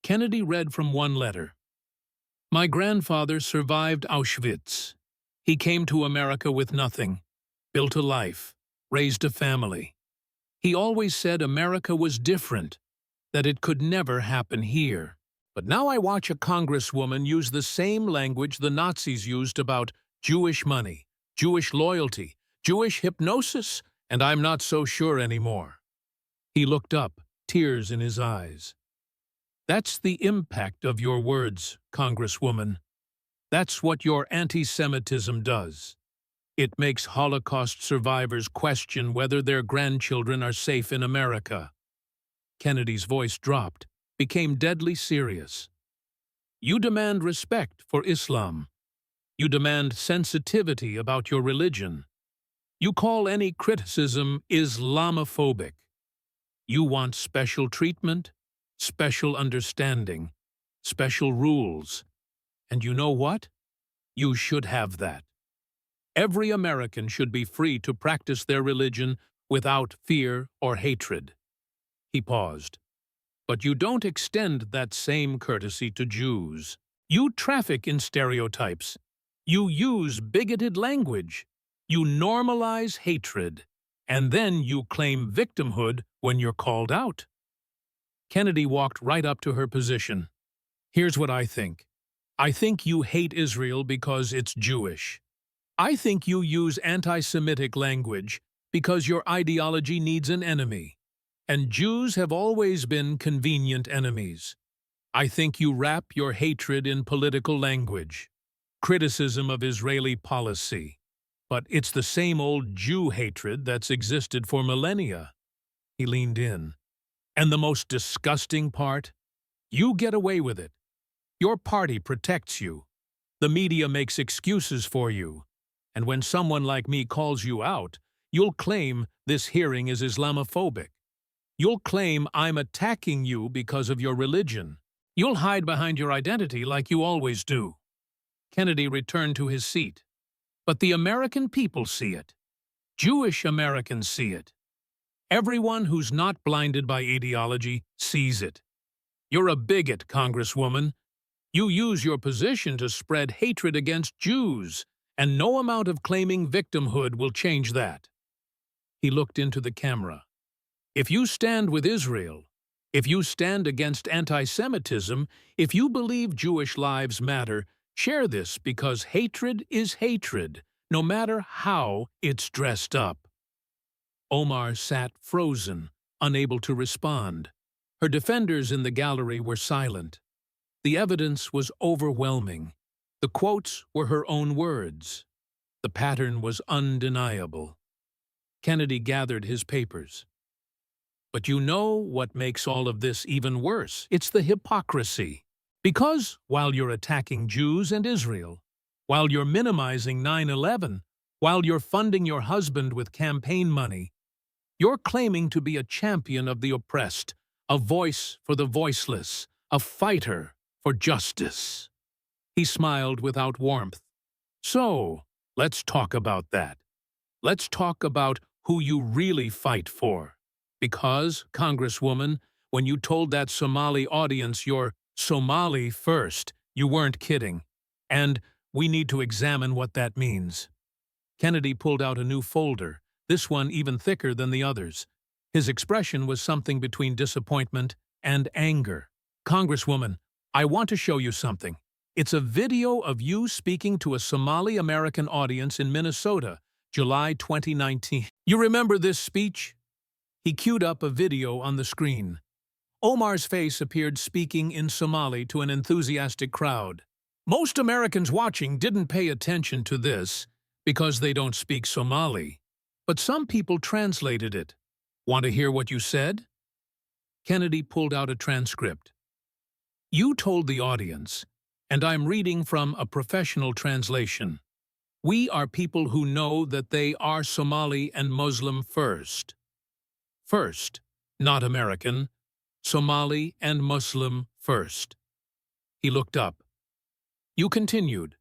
Kennedy read from one letter. My grandfather survived Auschwitz. He came to America with nothing, built a life, raised a family. He always said America was different, that it could never happen here. But now I watch a congresswoman use the same language the Nazis used about Jewish money, Jewish loyalty, Jewish hypnosis, and I'm not so sure anymore. He looked up, tears in his eyes. That's the impact of your words, Congresswoman. That's what your anti-Semitism does. It makes Holocaust survivors question whether their grandchildren are safe in America. Kennedy's voice dropped, became deadly serious. You demand respect for Islam. You demand sensitivity about your religion. You call any criticism Islamophobic. You want special treatment, special understanding, special rules. And you know what? You should have that. Every American should be free to practice their religion without fear or hatred. He paused. But you don't extend that same courtesy to Jews. You traffic in stereotypes. You use bigoted language. You normalize hatred. and then you claim victimhood when you're called out. Kennedy walked right up to her position. Here's what I think. I think you hate Israel because it's Jewish. I think you use anti-Semitic language because your ideology needs an enemy, and Jews have always been convenient enemies. I think you wrap your hatred in political language, criticism of Israeli policy. But it's the same old Jew hatred that's existed for millennia. He leaned in. And the most disgusting part? You get away with it. Your party protects you. The media makes excuses for you. And when someone like me calls you out, you'll claim this hearing is Islamophobic. You'll claim I'm attacking you because of your religion. You'll hide behind your identity like you always do. Kennedy returned to his seat. But the American people see it. Jewish Americans see it. Everyone who's not blinded by ideology sees it. You're a bigot, Congresswoman. You use your position to spread hatred against Jews, and no amount of claiming victimhood will change that. He looked into the camera. If you stand with Israel, if you stand against anti-Semitism, if you believe Jewish lives matter, share this because hatred is hatred, no matter how it's dressed up. Omar sat frozen, unable to respond. Her defenders in the gallery were silent. The evidence was overwhelming. The quotes were her own words. The pattern was undeniable. Kennedy gathered his papers. But you know what makes all of this even worse? It's the hypocrisy. Because, while you're attacking Jews and Israel, while you're minimizing 9/11, while you're funding your husband with campaign money, you're claiming to be a champion of the oppressed, a voice for the voiceless, a fighter for justice. He smiled without warmth. So, let's talk about that. Let's talk about who you really fight for. Because, Congresswoman, when you told that Somali audience you're Somali first, you weren't kidding. And we need to examine what that means. Kennedy pulled out a new folder, this one even thicker than the others. His expression was something between disappointment and anger. Congresswoman, I want to show you something. It's a video of you speaking to a Somali American audience in Minnesota, July 2019. You remember this speech? He queued up a video on the screen. Omar's face appeared speaking in Somali to an enthusiastic crowd. Most Americans watching didn't pay attention to this because they don't speak Somali, but some people translated it. Want to hear what you said? Kennedy pulled out a transcript. You told the audience, and I'm reading from a professional translation. We are people who know that they are Somali and Muslim first. First, not American. Somali and Muslim first. He looked up. You continued.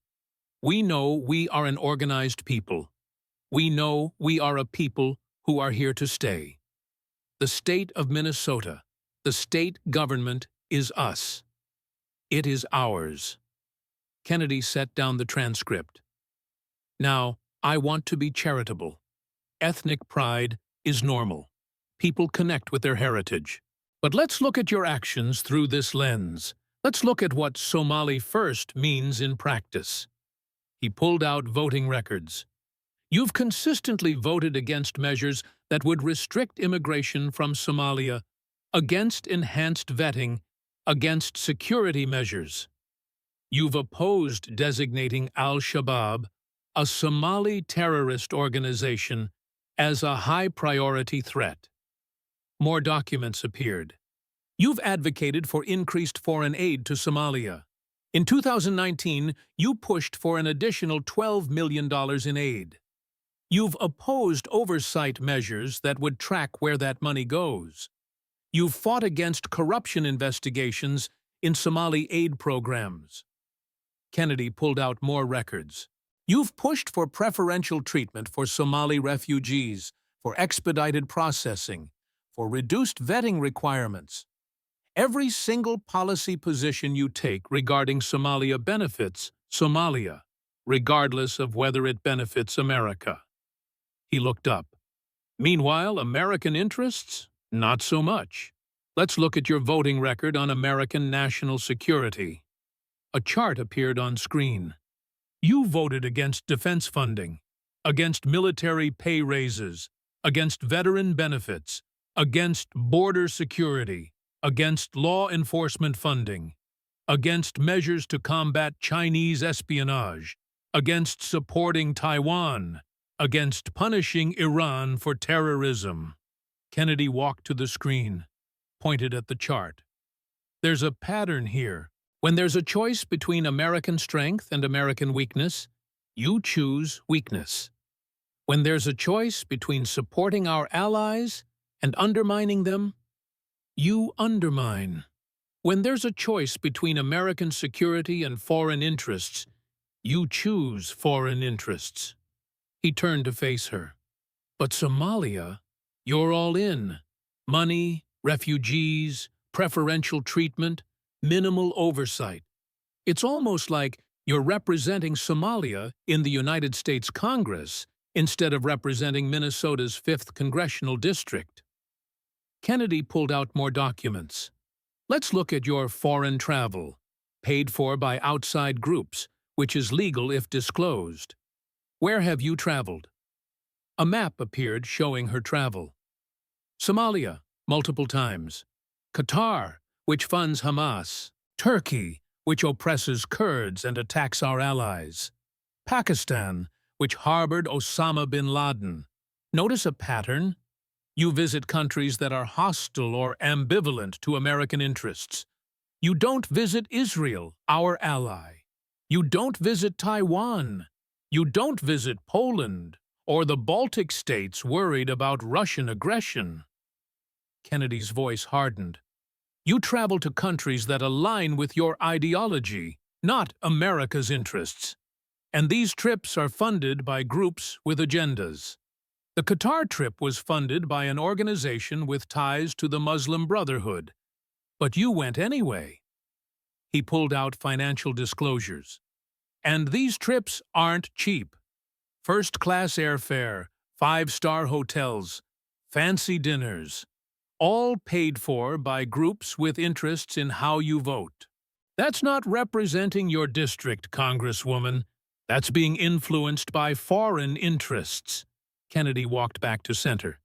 We know we are an organized people. We know we are a people who are here to stay. The state of Minnesota, the state government is us. It is ours. Kennedy set down the transcript. Now, I want to be charitable. Ethnic pride is normal. People connect with their heritage. But let's look at your actions through this lens. Let's look at what Somali first means in practice. He pulled out voting records. You've consistently voted against measures that would restrict immigration from Somalia, against enhanced vetting, against security measures. You've opposed designating Al-Shabaab, a Somali terrorist organization, as a high-priority threat. More documents appeared. You've advocated for increased foreign aid to Somalia. In 2019, you pushed for an additional $12 million in aid. You've opposed oversight measures that would track where that money goes. You've fought against corruption investigations in Somali aid programs. Kennedy pulled out more records. You've pushed for preferential treatment for Somali refugees, for expedited processing, for reduced vetting requirements. Every single policy position you take regarding Somalia benefits Somalia, regardless of whether it benefits America. He looked up. Meanwhile, American interests? Not so much. Let's look at your voting record on American national security. A chart appeared on screen. You voted against defense funding, against military pay raises, against veteran benefits, against border security, against law enforcement funding, against measures to combat Chinese espionage, against supporting Taiwan, against punishing Iran for terrorism. Kennedy walked to the screen, pointed at the chart. There's a pattern here. When there's a choice between American strength and American weakness, you choose weakness. When there's a choice between supporting our allies and undermining them, you undermine. When there's a choice between American security and foreign interests, you choose foreign interests. He turned to face her. But Somalia, you're all in. Money, refugees, preferential treatment, minimal oversight. It's almost like you're representing Somalia in the United States Congress instead of representing Minnesota's 5th Congressional District. Kennedy pulled out more documents. Let's look at your foreign travel, paid for by outside groups, which is legal if disclosed. Where have you traveled? A map appeared showing her travel. Somalia, multiple times. Qatar, which funds Hamas. Turkey, which oppresses Kurds and attacks our allies. Pakistan, which harbored Osama bin Laden. Notice a pattern? You visit countries that are hostile or ambivalent to American interests. You don't visit Israel, our ally. You don't visit Taiwan. You don't visit Poland or the Baltic states worried about Russian aggression. Kennedy's voice hardened. You travel to countries that align with your ideology, not America's interests. And these trips are funded by groups with agendas. The Qatar trip was funded by an organization with ties to the Muslim Brotherhood. But you went anyway. He pulled out financial disclosures. And these trips aren't cheap. First-class airfare, 5-star hotels, fancy dinners, all paid for by groups with interests in how you vote. That's not representing your district, Congresswoman. That's being influenced by foreign interests. Kennedy walked back to center.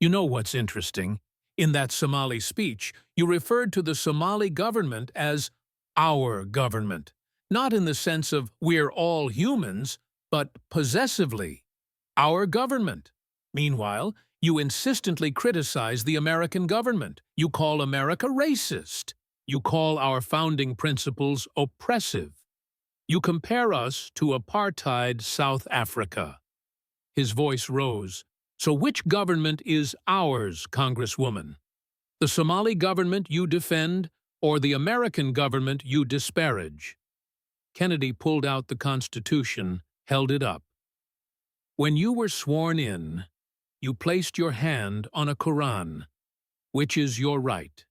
You know what's interesting? In that Somali speech, you referred to the Somali government as our government. Not in the sense of we're all humans, but possessively, our government. Meanwhile, you insistently criticize the American government. You call America racist. You call our founding principles oppressive. You compare us to apartheid South Africa. His voice rose. So which government is ours, Congresswoman? The Somali government you defend, or the American government you disparage? Kennedy pulled out the Constitution, held it up. When you were sworn in, you placed your hand on a Quran, which is your right,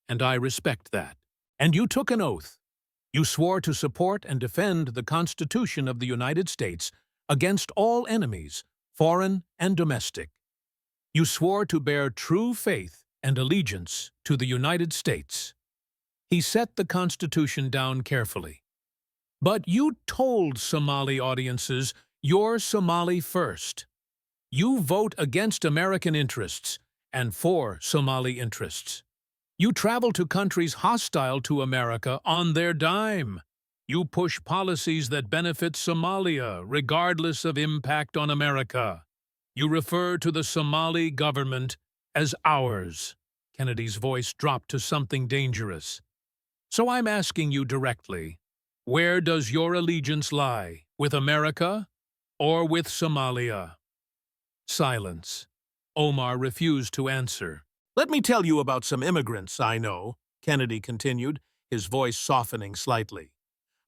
and I respect that. And you took an oath. You swore to support and defend the Constitution of the United States against all enemies, foreign and domestic. You swore to bear true faith and allegiance to the United States. He set the Constitution down carefully. But you told Somali audiences you're Somali first. You vote against American interests and for Somali interests. You travel to countries hostile to America on their dime. You push policies that benefit Somalia regardless of impact on America. You refer to the Somali government as ours. Kennedy's voice dropped to something dangerous. So I'm asking you directly, where does your allegiance lie? With America or with Somalia? Silence. Omar refused to answer. Let me tell you about some immigrants I know, Kennedy continued, his voice softening slightly.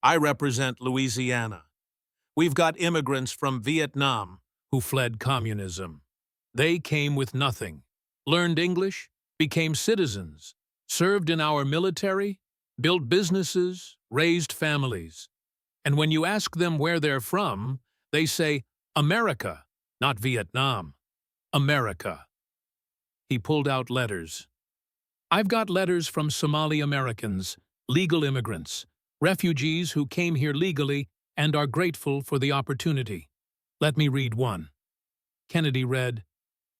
I represent Louisiana. We've got immigrants from Vietnam who fled communism. They came with nothing, learned English, became citizens, served in our military, built businesses, raised families. And when you ask them where they're from, they say, America, not Vietnam. America. He pulled out letters. I've got letters from Somali Americans, legal immigrants, refugees who came here legally and are grateful for the opportunity. Let me read one. Kennedy read,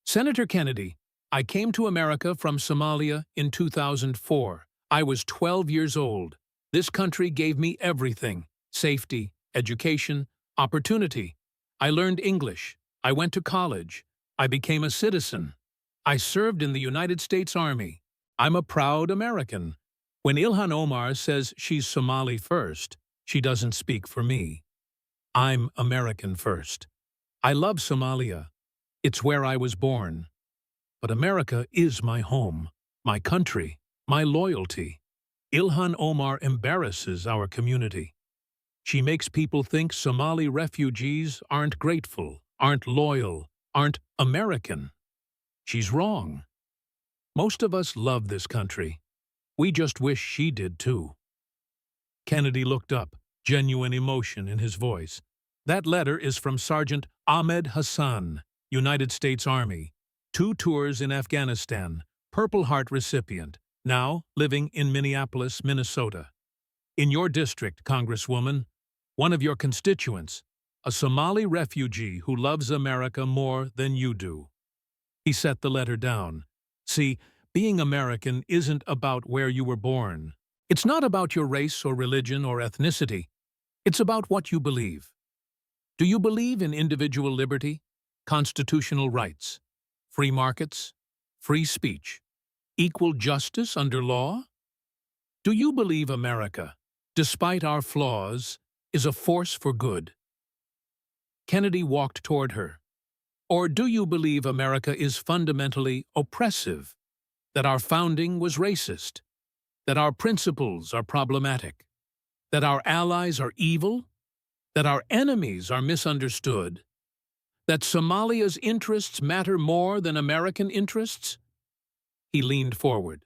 Senator Kennedy, I came to America from Somalia in 2004. I was 12 years old. This country gave me everything: safety, education, opportunity. I learned English. I went to college. I became a citizen. I served in the United States Army. I'm a proud American. When Ilhan Omar says she's Somali first, she doesn't speak for me. I'm American first. I love Somalia. It's where I was born. But America is my home, my country, my loyalty. Ilhan Omar embarrasses our community. She makes people think Somali refugees aren't grateful, aren't loyal, aren't American. She's wrong. Most of us love this country. We just wish she did too. Kennedy looked up, genuine emotion in his voice. That letter is from Sergeant Ahmed Hassan, United States Army. 2 tours in Afghanistan, Purple Heart recipient, now living in Minneapolis, Minnesota. In your district, Congresswoman, one of your constituents, a Somali refugee who loves America more than you do. He set the letter down. See, being American isn't about where you were born. It's not about your race or religion or ethnicity. It's about what you believe. Do you believe in individual liberty, constitutional rights, free markets, free speech, equal justice under law? Do you believe America, despite our flaws, is a force for good? Kennedy walked toward her. Or do you believe America is fundamentally oppressive, that our founding was racist, that our principles are problematic, that our allies are evil, that our enemies are misunderstood, that Somalia's interests matter more than American interests? He leaned forward.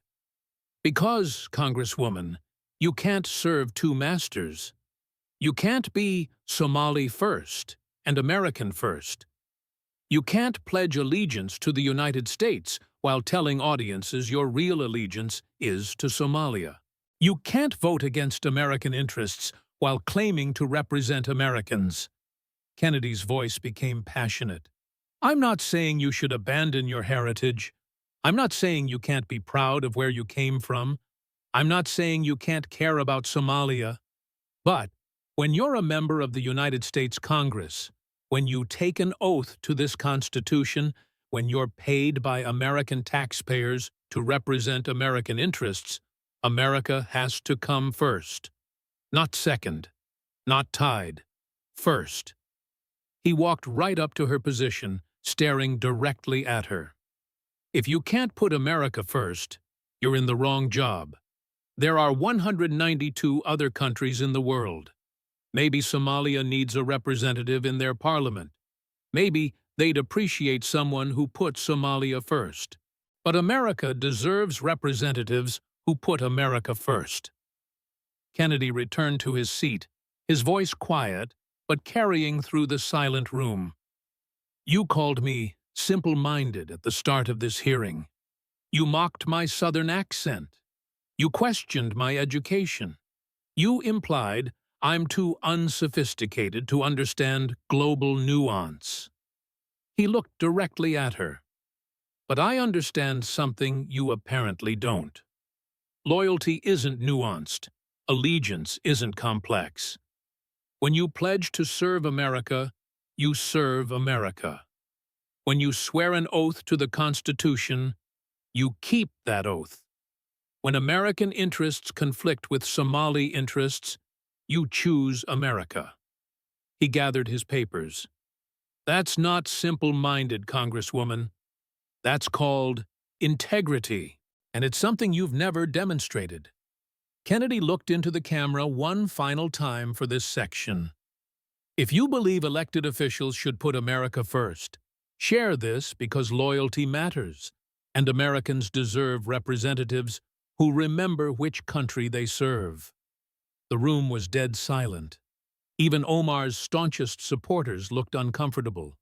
Because, Congresswoman, you can't serve 2 masters. You can't be Somali first and American first. You can't pledge allegiance to the United States while telling audiences your real allegiance is to Somalia. You can't vote against American interests while claiming to represent Americans. Kennedy's voice became passionate. I'm not saying you should abandon your heritage. I'm not saying you can't be proud of where you came from. I'm not saying you can't care about Somalia. But when you're a member of the United States Congress, when you take an oath to this Constitution, when you're paid by American taxpayers to represent American interests, America has to come first. Not second, not tied, first. He walked right up to her position, staring directly at her. If you can't put America first, you're in the wrong job. There are 192 other countries in the world. Maybe Somalia needs a representative in their parliament. Maybe they'd appreciate someone who put Somalia first. But America deserves representatives who put America first. Kennedy returned to his seat, his voice quiet, but carrying through the silent room. You called me simple-minded at the start of this hearing. You mocked my Southern accent. You questioned my education. You implied I'm too unsophisticated to understand global nuance. He looked directly at her. But I understand something you apparently don't. Loyalty isn't nuanced. Allegiance isn't complex. When you pledge to serve America, you serve America. When you swear an oath to the Constitution, you keep that oath. When American interests conflict with Somali interests, you choose America. He gathered his papers. That's not simple-minded, Congresswoman. That's called integrity, and it's something you've never demonstrated. Kennedy looked into the camera one final time for this section. If you believe elected officials should put America first, share this because loyalty matters, and Americans deserve representatives who remember which country they serve. The room was dead silent. Even Omar's staunchest supporters looked uncomfortable.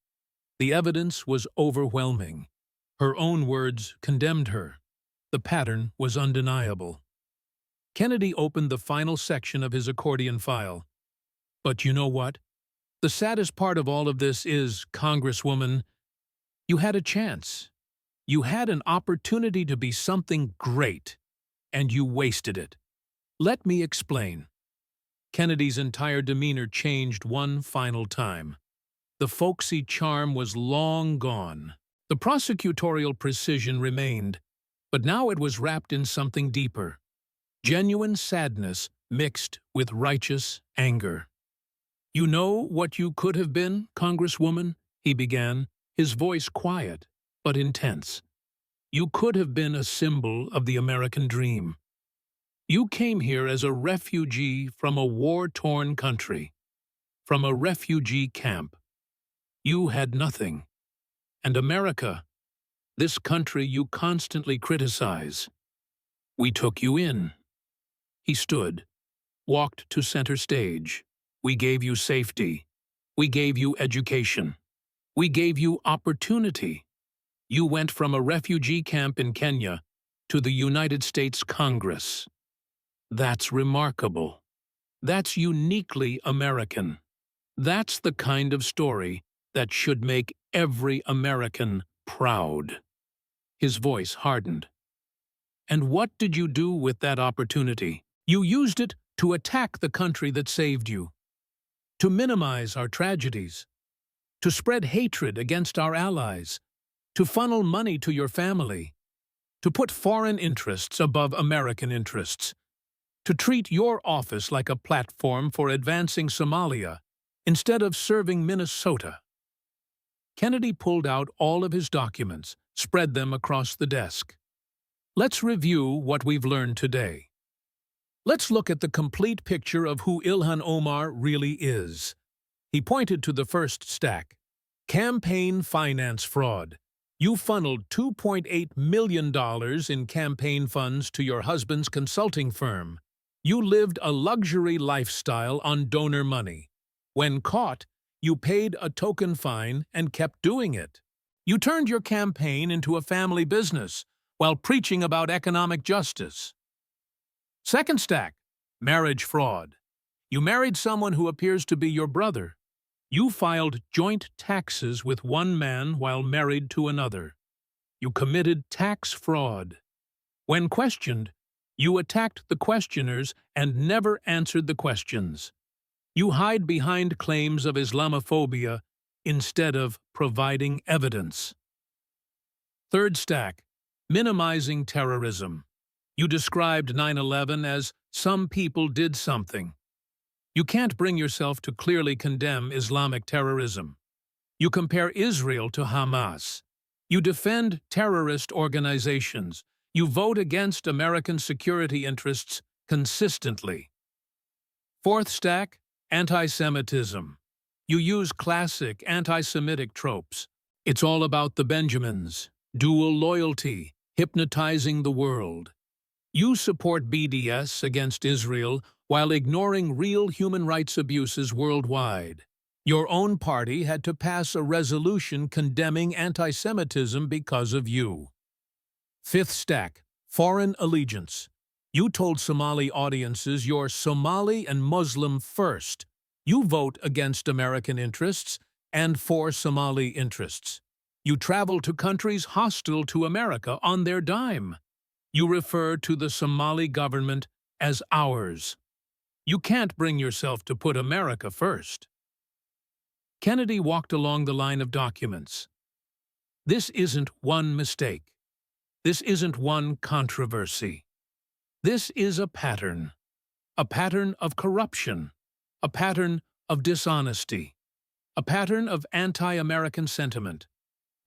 The evidence was overwhelming. Her own words condemned her. The pattern was undeniable. Kennedy opened the final section of his accordion file. But you know what? The saddest part of all of this is, Congresswoman, you had a chance. You had an opportunity to be something great, and you wasted it. Let me explain. Kennedy's entire demeanor changed one final time. The folksy charm was long gone. The prosecutorial precision remained, but now it was wrapped in something deeper. Genuine sadness mixed with righteous anger. "You know what you could have been, Congresswoman?" he began, his voice quiet but intense. "You could have been a symbol of the American dream. You came here as a refugee from a war-torn country, from a refugee camp. You had nothing. And America, this country you constantly criticize, we took you in." He stood, walked to center stage. "We gave you safety. We gave you education. We gave you opportunity. You went from a refugee camp in Kenya to the United States Congress. That's remarkable. That's uniquely American. That's the kind of story that should make every American proud." His voice hardened. "And what did you do with that opportunity? You used it to attack the country that saved you, to minimize our tragedies, to spread hatred against our allies, to funnel money to your family, to put foreign interests above American interests, to treat your office like a platform for advancing Somalia instead of serving Minnesota." Kennedy pulled out all of his documents, spread them across the desk. "Let's review what we've learned today. Let's look at the complete picture of who Ilhan Omar really is." He pointed to the first stack. "Campaign finance fraud. You funneled $2.8 million in campaign funds to your husband's consulting firm. You lived a luxury lifestyle on donor money. When caught, you paid a token fine and kept doing it. You turned your campaign into a family business while preaching about economic justice." Second stack, marriage fraud. You married someone who appears to be your brother. You filed joint taxes with one man while married to another. You committed tax fraud. When questioned, you attacked the questioners and never answered the questions. You hide behind claims of Islamophobia instead of providing evidence. Third stack, minimizing terrorism. You described 9/11 as "some people did something." You can't bring yourself to clearly condemn Islamic terrorism. You compare Israel to Hamas. You defend terrorist organizations. You vote against American security interests consistently. Fourth stack, anti-Semitism. You use classic anti-Semitic tropes. It's all about the Benjamins, dual loyalty, hypnotizing the world. You support BDS against Israel while ignoring real human rights abuses worldwide. Your own party had to pass a resolution condemning anti-Semitism because of you. Fifth stack, foreign allegiance. You told Somali audiences you're Somali and Muslim first. You vote against American interests and for Somali interests. You travel to countries hostile to America on their dime. You refer to the Somali government as ours. You can't bring yourself to put America first. Kennedy walked along the line of documents. This isn't one mistake. This isn't one controversy. This is a pattern of corruption, a pattern of dishonesty, a pattern of anti-American sentiment,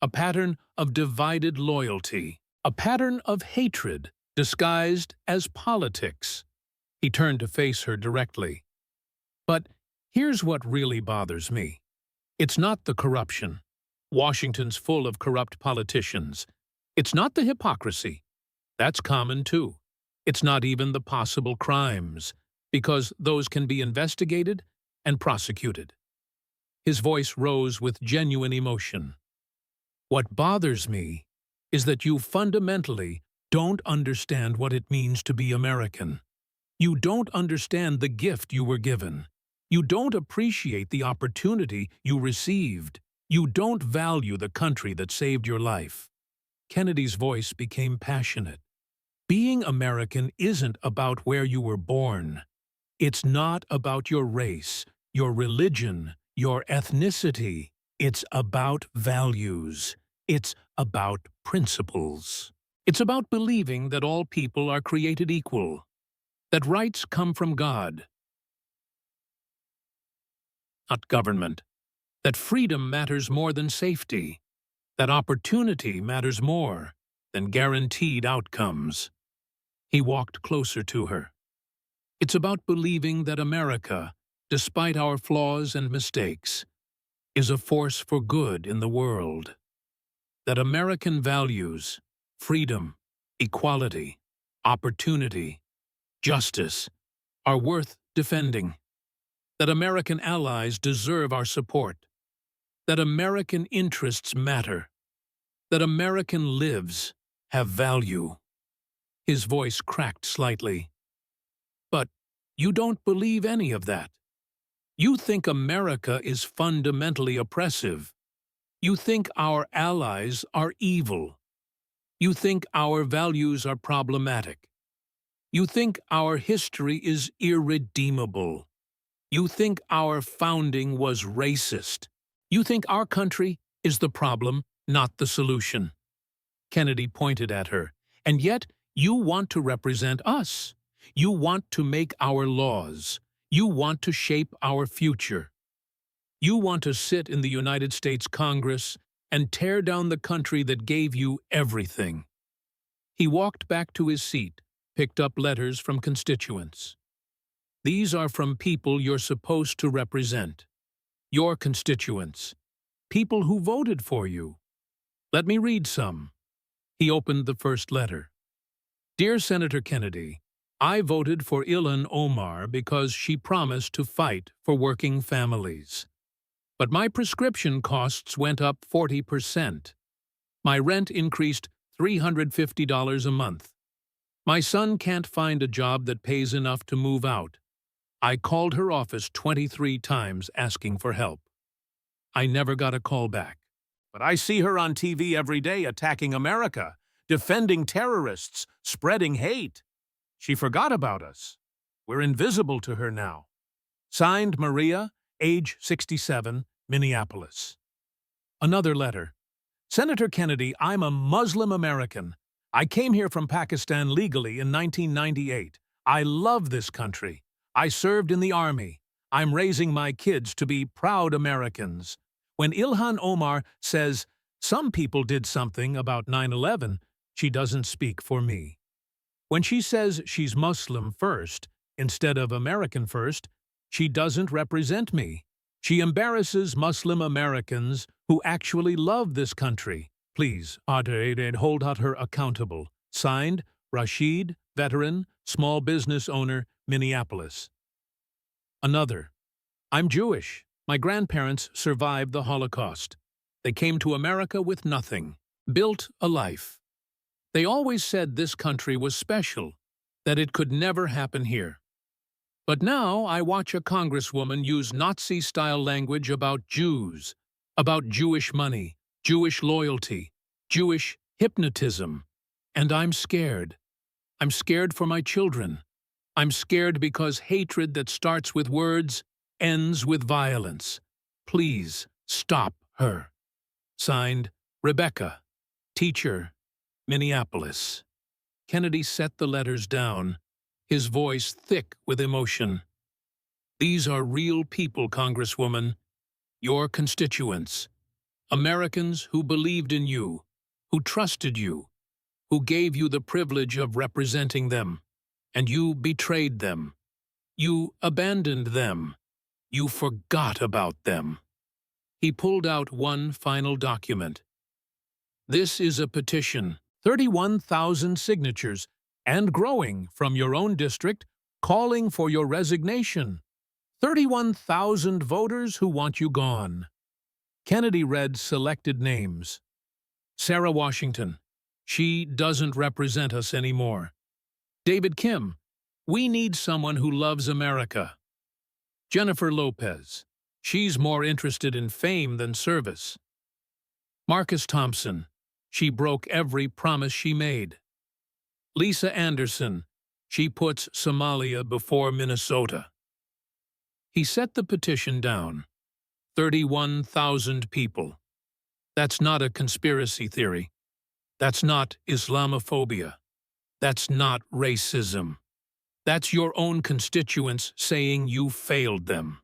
a pattern of divided loyalty, a pattern of hatred disguised as politics. He turned to face her directly. "But here's what really bothers me. It's not the corruption. Washington's full of corrupt politicians. It's not the hypocrisy. That's common too. It's not even the possible crimes, because those can be investigated and prosecuted." His voice rose with genuine emotion. What bothers me is that you fundamentally don't understand what it means to be American. You don't understand the gift you were given. You don't appreciate the opportunity you received. You don't value the country that saved your life. Kennedy's voice became passionate. Being American isn't about where you were born. It's not about your race, your religion, your ethnicity. It's about values. It's about principles. It's about believing that all people are created equal, that rights come from God, not government, that freedom matters more than safety, that opportunity matters more than guaranteed outcomes. He walked closer to her. It's about believing that America, despite our flaws and mistakes, is a force for good in the world. That American values, freedom, equality, opportunity, justice, are worth defending. That American allies deserve our support. That American interests matter. That American lives have value. His voice cracked slightly. But you don't believe any of that. You think America is fundamentally oppressive. You think our allies are evil. You think our values are problematic. You think our history is irredeemable. You think our founding was racist. You think our country is the problem, not the solution. Kennedy pointed at her. And yet, you want to represent us. You want to make our laws. You want to shape our future. You want to sit in the United States Congress and tear down the country that gave you everything. He walked back to his seat, picked up letters from constituents. These are from people you're supposed to represent. Your constituents. People who voted for you. Let me read some. He opened the first letter. Dear Senator Kennedy, I voted for Ilhan Omar because she promised to fight for working families. But my prescription costs went up 40%. My rent increased $350 a month. My son can't find a job that pays enough to move out. I called her office 23 times asking for help. I never got a call back. But I see her on TV every day attacking America, defending terrorists, spreading hate. She forgot about us. We're invisible to her now. Signed, Maria, age 67, Minneapolis. Another letter. Senator Kennedy, I'm a Muslim American. I came here from Pakistan legally in 1998. I love this country. I served in the army. I'm raising my kids to be proud Americans. When Ilhan Omar says, some people did something about 9/11, she doesn't speak for me. When she says she's Muslim first, instead of American first, she doesn't represent me. She embarrasses Muslim Americans who actually love this country. Please, hold her accountable. Signed, Rashid, veteran, small business owner, Minneapolis. Another. I'm Jewish. My grandparents survived the Holocaust. They came to America with nothing, built a life. They always said this country was special, that it could never happen here. But now I watch a congresswoman use Nazi-style language about Jews, about Jewish money, Jewish loyalty, Jewish hypnotism. And I'm scared. I'm scared for my children. I'm scared because hatred that starts with words ends with violence. Please stop her. Signed, Rebecca, teacher, Minneapolis. Kennedy set the letters down, his voice thick with emotion. These are real people, Congresswoman, your constituents, Americans who believed in you, who trusted you, who gave you the privilege of representing them, and you betrayed them. You abandoned them. You forgot about them. He pulled out one final document. This is a petition, 31,000 signatures, and growing from your own district, calling for your resignation. 31,000 voters who want you gone. Kennedy read selected names. Sarah Washington, she doesn't represent us anymore. David Kim, we need someone who loves America. Jennifer Lopez, she's more interested in fame than service. Marcus Thompson, she broke every promise she made. Lisa Anderson, she puts Somalia before Minnesota. He set the petition down. 31,000 people. That's not a conspiracy theory. That's not Islamophobia. That's not racism. That's your own constituents saying you failed them.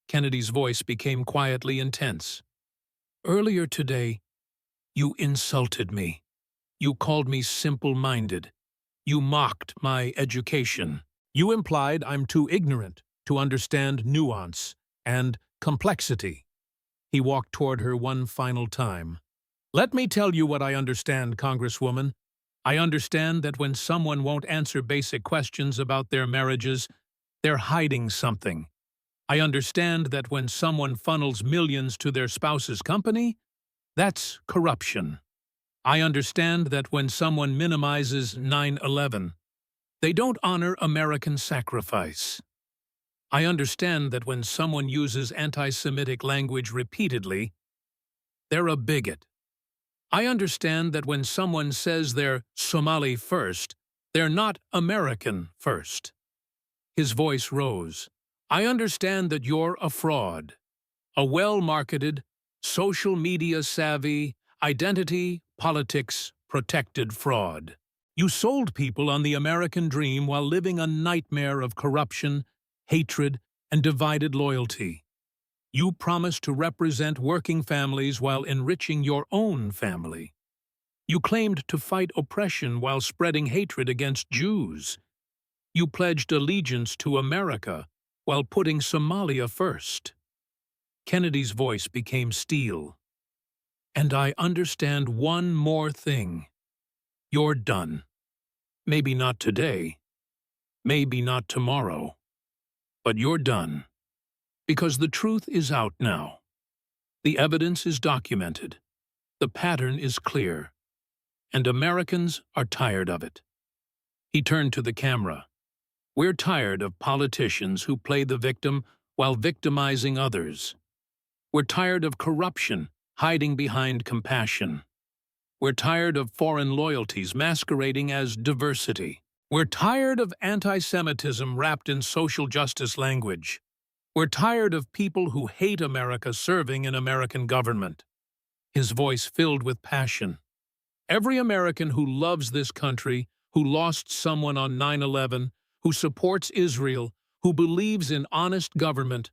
Kennedy's voice became quietly intense. Earlier today, you insulted me. You called me simple-minded. You mocked my education. You implied I'm too ignorant to understand nuance and complexity. He walked toward her one final time. Let me tell you what I understand, Congresswoman. I understand that when someone won't answer basic questions about their marriages, they're hiding something. I understand that when someone funnels millions to their spouse's company, that's corruption. I understand that when someone minimizes 9/11, they don't honor American sacrifice. I understand that when someone uses anti-Semitic language repeatedly, they're a bigot. I understand that when someone says they're Somali first, they're not American first. His voice rose. I understand that you're a fraud, a well-marketed, social media-savvy, identity, politics, protected fraud. You sold people on the American dream while living a nightmare of corruption, hatred, and divided loyalty. You promised to represent working families while enriching your own family. You claimed to fight oppression while spreading hatred against Jews. You pledged allegiance to America while putting Somalia first. Kennedy's voice became steel. And I understand one more thing. You're done. Maybe not today. Maybe not tomorrow. But you're done. Because the truth is out now. The evidence is documented. The pattern is clear. And Americans are tired of it. He turned to the camera. We're tired of politicians who play the victim while victimizing others. We're tired of corruption hiding behind compassion. We're tired of foreign loyalties masquerading as diversity. We're tired of anti-Semitism wrapped in social justice language. We're tired of people who hate America serving in American government. His voice filled with passion. Every American who loves this country, who lost someone on 9/11, who supports Israel, who believes in honest government,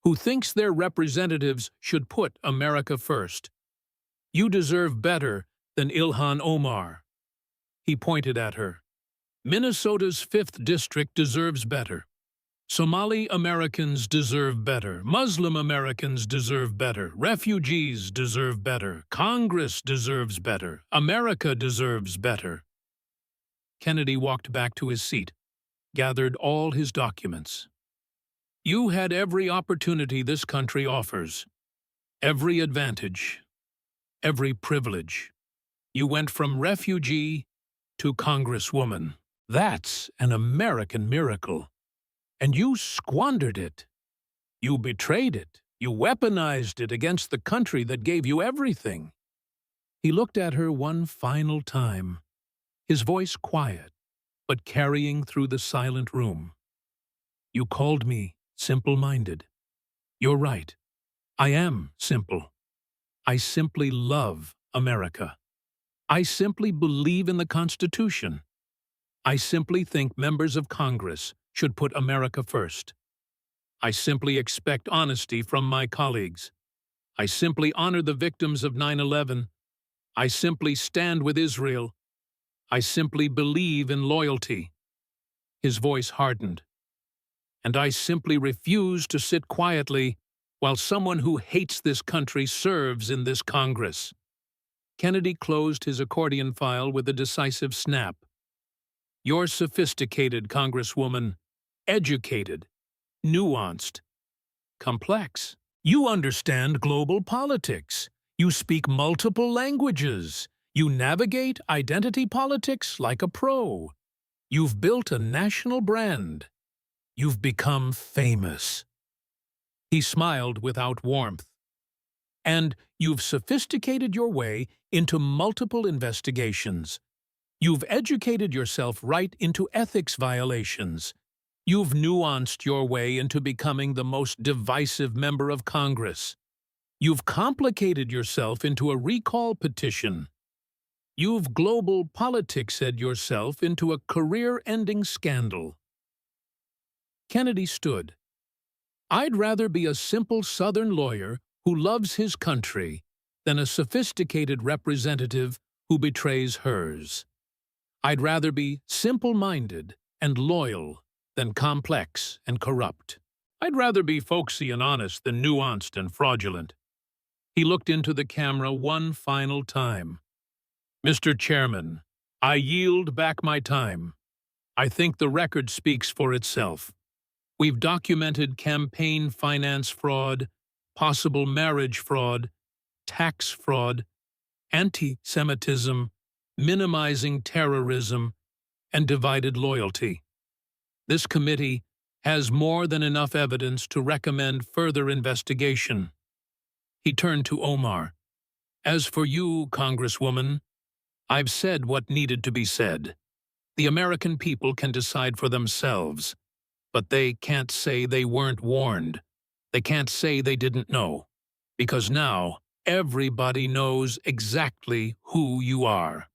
who thinks their representatives should put America first. You deserve better than Ilhan Omar. He pointed at her. Minnesota's 5th District deserves better. Somali Americans deserve better. Muslim Americans deserve better. Refugees deserve better. Congress deserves better. America deserves better. Kennedy walked back to his seat, gathered all his documents. You had every opportunity this country offers, every advantage, every privilege. You went from refugee to Congresswoman. That's an American miracle. And you squandered it. You betrayed it. You weaponized it against the country that gave you everything. He looked at her one final time, his voice quiet, but carrying through the silent room. You called me simple-minded. You're right. I am simple. I simply love America. I simply believe in the Constitution. I simply think members of Congress should put America first. I simply expect honesty from my colleagues. I simply honor the victims of 9/11. I simply stand with Israel. I simply believe in loyalty. His voice hardened. And I simply refuse to sit quietly while someone who hates this country serves in this Congress. Kennedy closed his accordion file with a decisive snap. You're sophisticated, Congresswoman, educated, nuanced, complex. You understand global politics. You speak multiple languages. You navigate identity politics like a pro. You've built a national brand. You've become famous." He smiled without warmth. "And you've sophisticated your way into multiple investigations. You've educated yourself right into ethics violations. You've nuanced your way into becoming the most divisive member of Congress. You've complicated yourself into a recall petition. You've global politicsed yourself into a career-ending scandal." Kennedy stood. "I'd rather be a simple Southern lawyer who loves his country than a sophisticated representative who betrays hers. I'd rather be simple-minded and loyal than complex and corrupt. I'd rather be folksy and honest than nuanced and fraudulent." He looked into the camera one final time. "Mr. Chairman, I yield back my time. I think the record speaks for itself. We've documented campaign finance fraud, possible marriage fraud, tax fraud, anti-Semitism, minimizing terrorism, and divided loyalty. This committee has more than enough evidence to recommend further investigation." He turned to Omar. "As for you, Congresswoman, I've said what needed to be said. The American people can decide for themselves, but they can't say they weren't warned. They can't say they didn't know, because now everybody knows exactly who you are."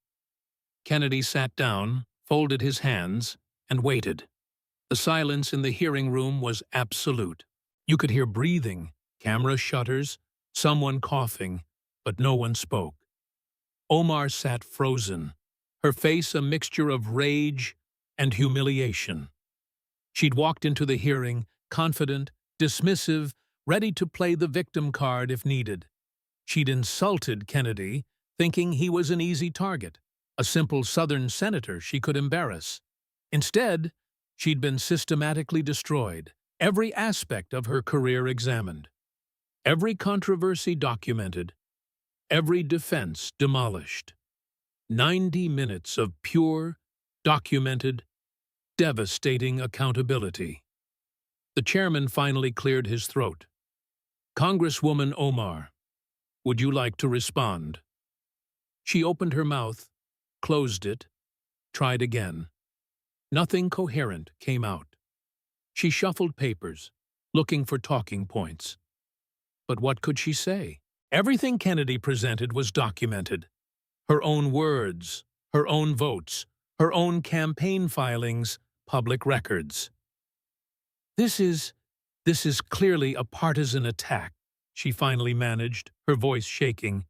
Kennedy sat down, folded his hands, and waited. The silence in the hearing room was absolute. You could hear breathing, camera shutters, someone coughing, but no one spoke. Omar sat frozen, her face a mixture of rage and humiliation. She'd walked into the hearing, confident, dismissive, ready to play the victim card if needed. She'd insulted Kennedy, thinking he was an easy target, a simple Southern senator she could embarrass. Instead, she'd been systematically destroyed, every aspect of her career examined, every controversy documented, every defense demolished. 90 minutes of pure, documented, devastating accountability. The chairman finally cleared his throat. "Congresswoman Omar, would you like to respond?" She opened her mouth, closed it, tried again. Nothing coherent came out. She shuffled papers, looking for talking points. But what could she say? Everything Kennedy presented was documented. Her own words, her own votes, her own campaign filings, public records. This is clearly a partisan attack," she finally managed, her voice shaking,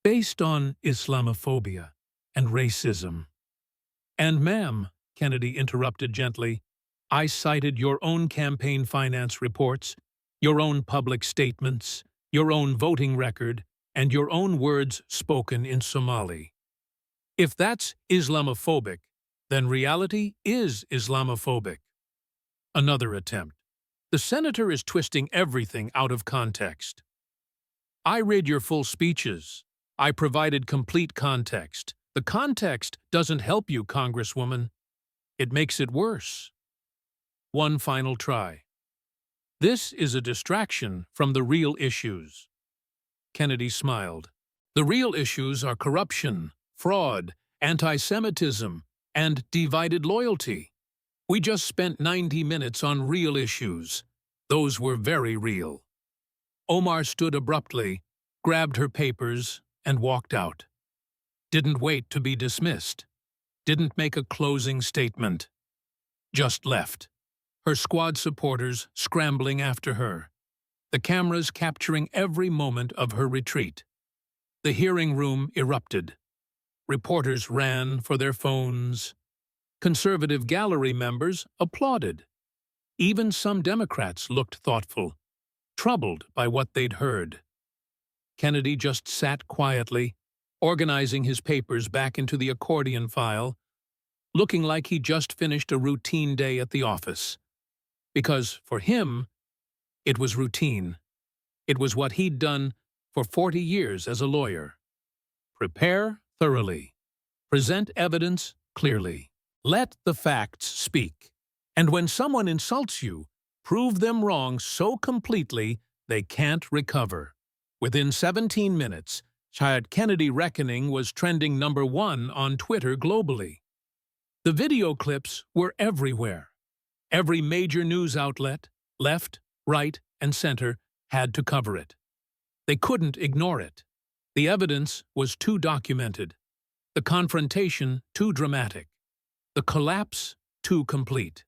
"based on Islamophobia and racism." "And ma'am," Kennedy interrupted gently, "I cited your own campaign finance reports, your own public statements, your own voting record, and your own words spoken in Somali. If that's Islamophobic, then reality is Islamophobic." Another attempt. "The senator is twisting everything out of context." "I read your full speeches. I provided complete context. The context doesn't help you, Congresswoman. It makes it worse." One final try. "This is a distraction from the real issues." Kennedy smiled. "The real issues are corruption, fraud, anti-Semitism, and divided loyalty. We just spent 90 minutes on real issues. Those were very real." Omar stood abruptly, grabbed her papers, and walked out. Didn't wait to be dismissed. Didn't make a closing statement. Just left. Her squad supporters scrambling after her. The cameras capturing every moment of her retreat. The hearing room erupted. Reporters ran for their phones. Conservative gallery members applauded. Even some Democrats looked thoughtful, troubled by what they'd heard. Kennedy just sat quietly, organizing his papers back into the accordion file, looking like he just finished a routine day at the office. Because, for him, it was routine. It was what he'd done for 40 years as a lawyer. Prepare thoroughly. Present evidence clearly. Let the facts speak. And when someone insults you, prove them wrong so completely they can't recover. Within 17 minutes, Child Kennedy Reckoning was trending #1 on Twitter globally. The video clips were everywhere. Every major news outlet, left, right, and center, had to cover it. They couldn't ignore it. The evidence was too documented. The confrontation too dramatic. The collapse too complete.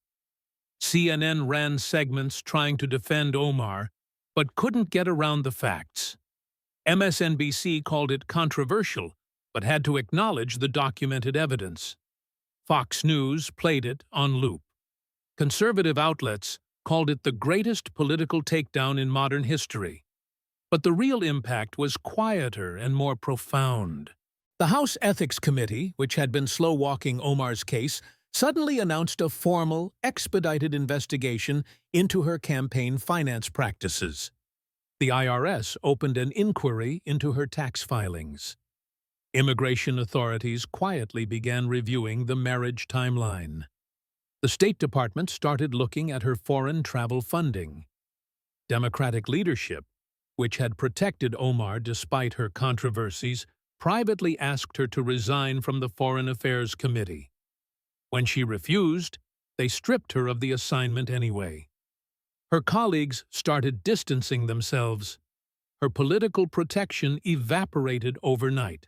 CNN ran segments trying to defend Omar, but couldn't get around the facts. MSNBC called it controversial, but had to acknowledge the documented evidence. Fox News played it on loop. Conservative outlets called it the greatest political takedown in modern history. But the real impact was quieter and more profound. The House Ethics Committee, which had been slow-walking Omar's case, suddenly announced a formal, expedited investigation into her campaign finance practices. The IRS opened an inquiry into her tax filings. Immigration authorities quietly began reviewing the marriage timeline. The State Department started looking at her foreign travel funding. Democratic leadership, which had protected Omar despite her controversies, privately asked her to resign from the Foreign Affairs Committee. When she refused, they stripped her of the assignment anyway. Her colleagues started distancing themselves. Her political protection evaporated overnight.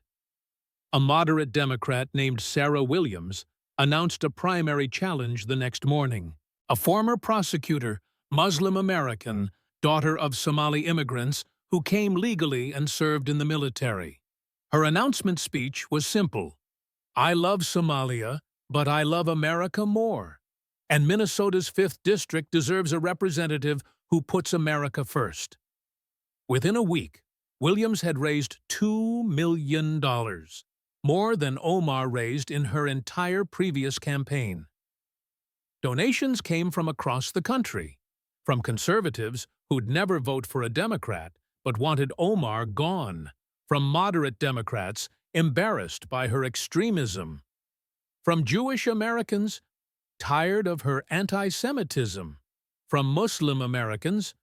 A moderate Democrat named Sarah Williams announced a primary challenge the next morning. A former prosecutor, Muslim American, daughter of Somali immigrants who came legally and served in the military. Her announcement speech was simple. "I love Somalia, but I love America more. And Minnesota's 5th District deserves a representative who puts America first." Within a week, Williams had raised $2 million, more than Omar raised in her entire previous campaign. Donations came from across the country, from conservatives who'd never vote for a Democrat but wanted Omar gone, from moderate Democrats embarrassed by her extremism, from Jewish Americans tired of her anti-Semitism, from Muslim Americans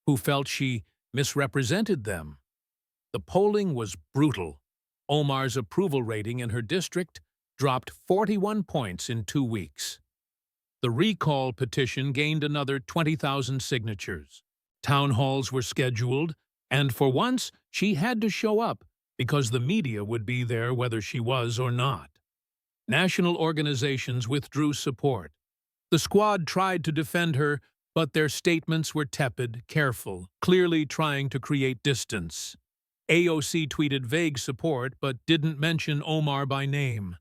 who felt she misrepresented them. The polling was brutal. Omar's approval rating in her district dropped 41 points in 2 weeks. The recall petition gained another 20,000 signatures. Town halls were scheduled, and for once she had to show up because the media would be there whether she was or not. National organizations withdrew support. The squad tried to defend her, but their statements were tepid, careful, clearly trying to create distance. AOC tweeted vague support but didn't mention Omar by name.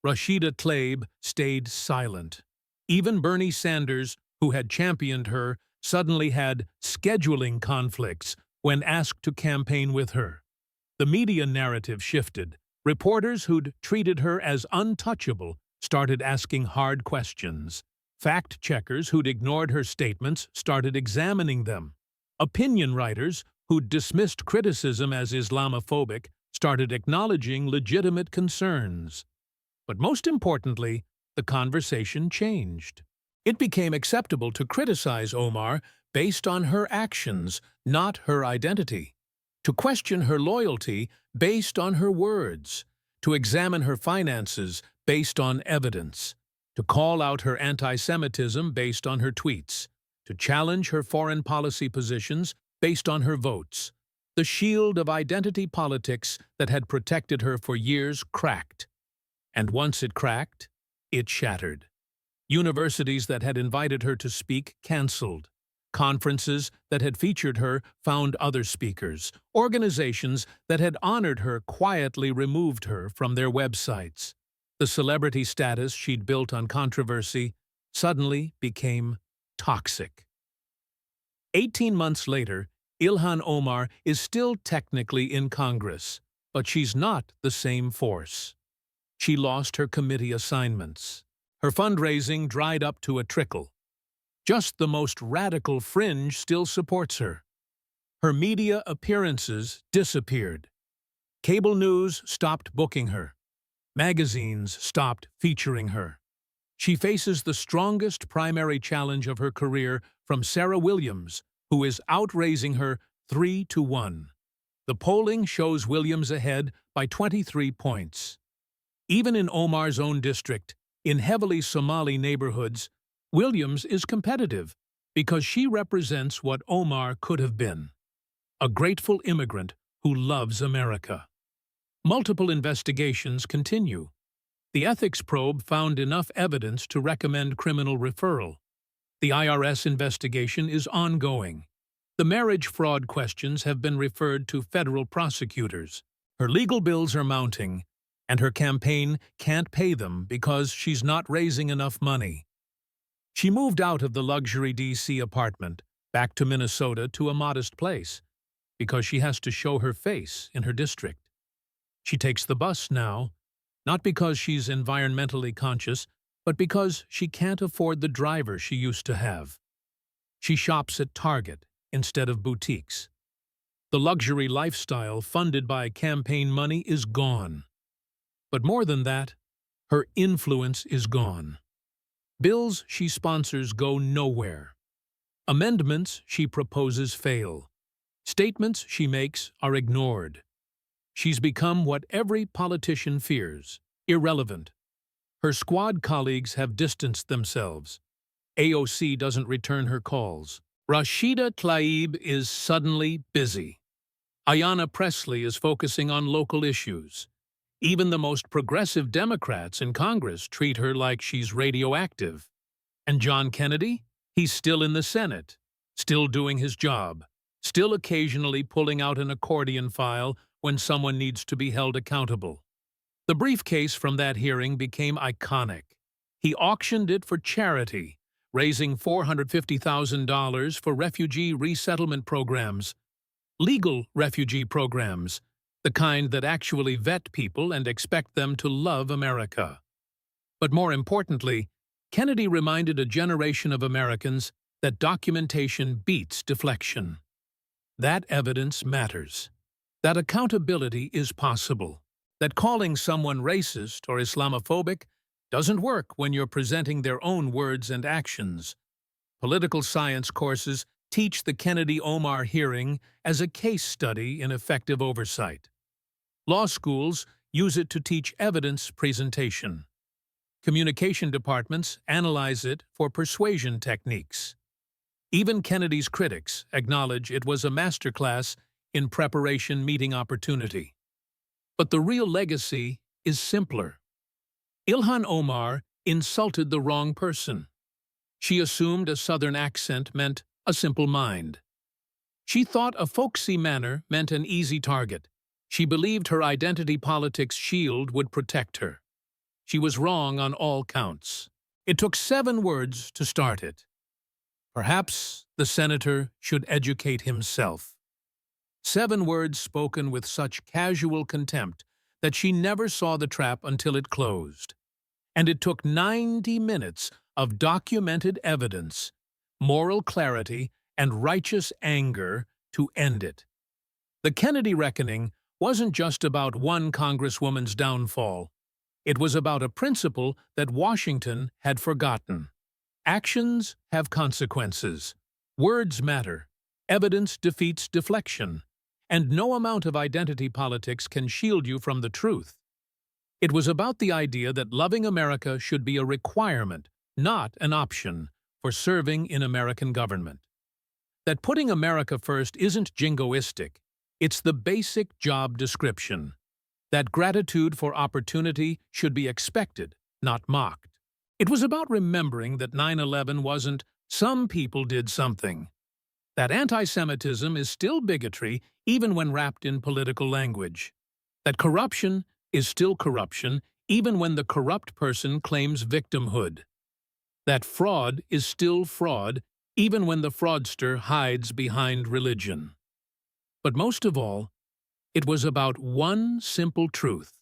Rashida Tlaib stayed silent. Even Bernie Sanders, who had championed her, suddenly had scheduling conflicts when asked to campaign with her. The media narrative shifted. Reporters who'd treated her as untouchable started asking hard questions. Fact-checkers who'd ignored her statements started examining them. Opinion writers who'd dismissed criticism as Islamophobic started acknowledging legitimate concerns. But most importantly, the conversation changed. It became acceptable to criticize Omar based on her actions, not her identity. To question her loyalty based on her words. To examine her finances based on evidence. To call out her anti-Semitism based on her tweets. To challenge her foreign policy positions based on her votes. The shield of identity politics that had protected her for years cracked. And once it cracked, it shattered. Universities that had invited her to speak canceled. Conferences that had featured her found other speakers. Organizations that had honored her quietly removed her from their websites. The celebrity status she'd built on controversy suddenly became toxic. 18 months later, Ilhan Omar is still technically in Congress, but she's not the same force. She lost her committee assignments. Her fundraising dried up to a trickle. Just the most radical fringe still supports her. Her media appearances disappeared. Cable news stopped booking her. Magazines stopped featuring her. She faces the strongest primary challenge of her career from Sarah Williams, who is outraising her 3-1. The polling shows Williams ahead by 23 points. Even in Omar's own district, in heavily Somali neighborhoods, Williams is competitive because she represents what Omar could have been: a grateful immigrant who loves America. Multiple investigations continue. The ethics probe found enough evidence to recommend criminal referral. The IRS investigation is ongoing. The marriage fraud questions have been referred to federal prosecutors. Her legal bills are mounting, and her campaign can't pay them because she's not raising enough money. She moved out of the luxury D.C. apartment, back to Minnesota to a modest place, because she has to show her face in her district. She takes the bus now, not because she's environmentally conscious, but because she can't afford the driver she used to have. She shops at Target instead of boutiques. The luxury lifestyle funded by campaign money is gone. But more than that, her influence is gone. Bills she sponsors go nowhere. Amendments she proposes fail. Statements she makes are ignored. She's become what every politician fears: irrelevant. Her squad colleagues have distanced themselves. AOC doesn't return her calls. Rashida Tlaib is suddenly busy. Ayanna Pressley is focusing on local issues. Even the most progressive Democrats in Congress treat her like she's radioactive. And John Kennedy? He's still in the Senate, still doing his job, still occasionally pulling out an accordion file when someone needs to be held accountable. The briefcase from that hearing became iconic. He auctioned it for charity, raising $450,000 for refugee resettlement programs. Legal refugee programs, the kind that actually vet people and expect them to love America. But more importantly, Kennedy reminded a generation of Americans that documentation beats deflection. That evidence matters. That accountability is possible. That calling someone racist or Islamophobic doesn't work when you're presenting their own words and actions. Political science courses teach the Kennedy-Omar hearing as a case study in effective oversight. Law schools use it to teach evidence presentation. Communication departments analyze it for persuasion techniques. Even Kennedy's critics acknowledge it was a masterclass in preparation meeting opportunity. But the real legacy is simpler. Ilhan Omar insulted the wrong person. She assumed a Southern accent meant a simple mind. She thought a folksy manner meant an easy target. She believed her identity politics shield would protect her. She was wrong on all counts. It took 7 words to start it. Perhaps the senator should educate himself. 7 words spoken with such casual contempt that she never saw the trap until it closed. And it took 90 minutes of documented evidence, moral clarity, and righteous anger to end it. The Kennedy reckoning wasn't just about one Congresswoman's downfall. It was about a principle that Washington had forgotten. Actions have consequences. Words matter. Evidence defeats deflection. And no amount of identity politics can shield you from the truth. It was about the idea that loving America should be a requirement, not an option, for serving in American government. That putting America first isn't jingoistic. It's the basic job description. That gratitude for opportunity should be expected, not mocked. It was about remembering that 9/11 wasn't some people did something. That anti-Semitism is still bigotry even when wrapped in political language. That corruption is still corruption even when the corrupt person claims victimhood. That fraud is still fraud even when the fraudster hides behind religion. But most of all, it was about one simple truth.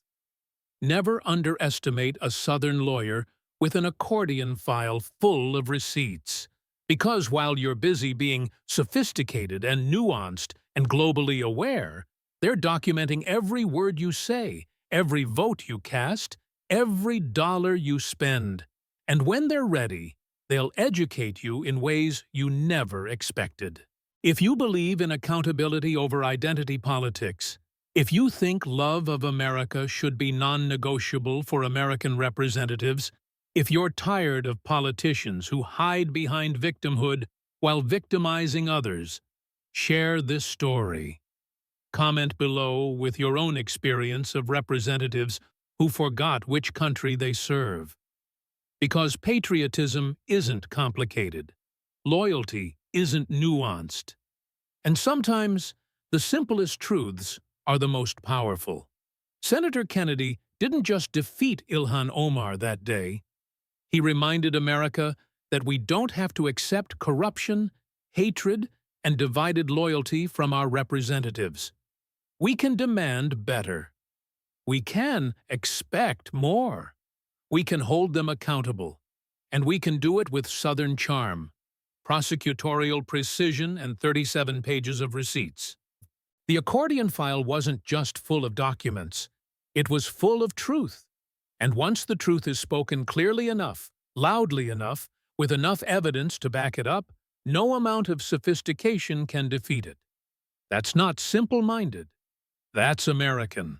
Never underestimate a Southern lawyer with an accordion file full of receipts. Because while you're busy being sophisticated and nuanced And globally aware, they're documenting every word you say, every vote you cast, every dollar you spend. And when they're ready, they'll educate you in ways you never expected. If you believe in accountability over identity politics, if you think love of America should be non-negotiable for American representatives, if you're tired of politicians who hide behind victimhood while victimizing others, share this story. Comment below with your own experience of representatives who forgot which country they serve. Because patriotism isn't complicated. Loyalty isn't nuanced. And sometimes, the simplest truths are the most powerful. Senator Kennedy didn't just defeat Ilhan Omar that day. He reminded America that we don't have to accept corruption, hatred, and divided loyalty from our representatives. We can demand better. We can expect more. We can hold them accountable. And we can do it with Southern charm, prosecutorial precision, and 37 pages of receipts. The accordion file wasn't just full of documents. It was full of truth. And once the truth is spoken clearly enough, loudly enough, with enough evidence to back it up, no amount of sophistication can defeat it. That's not simple-minded. That's American.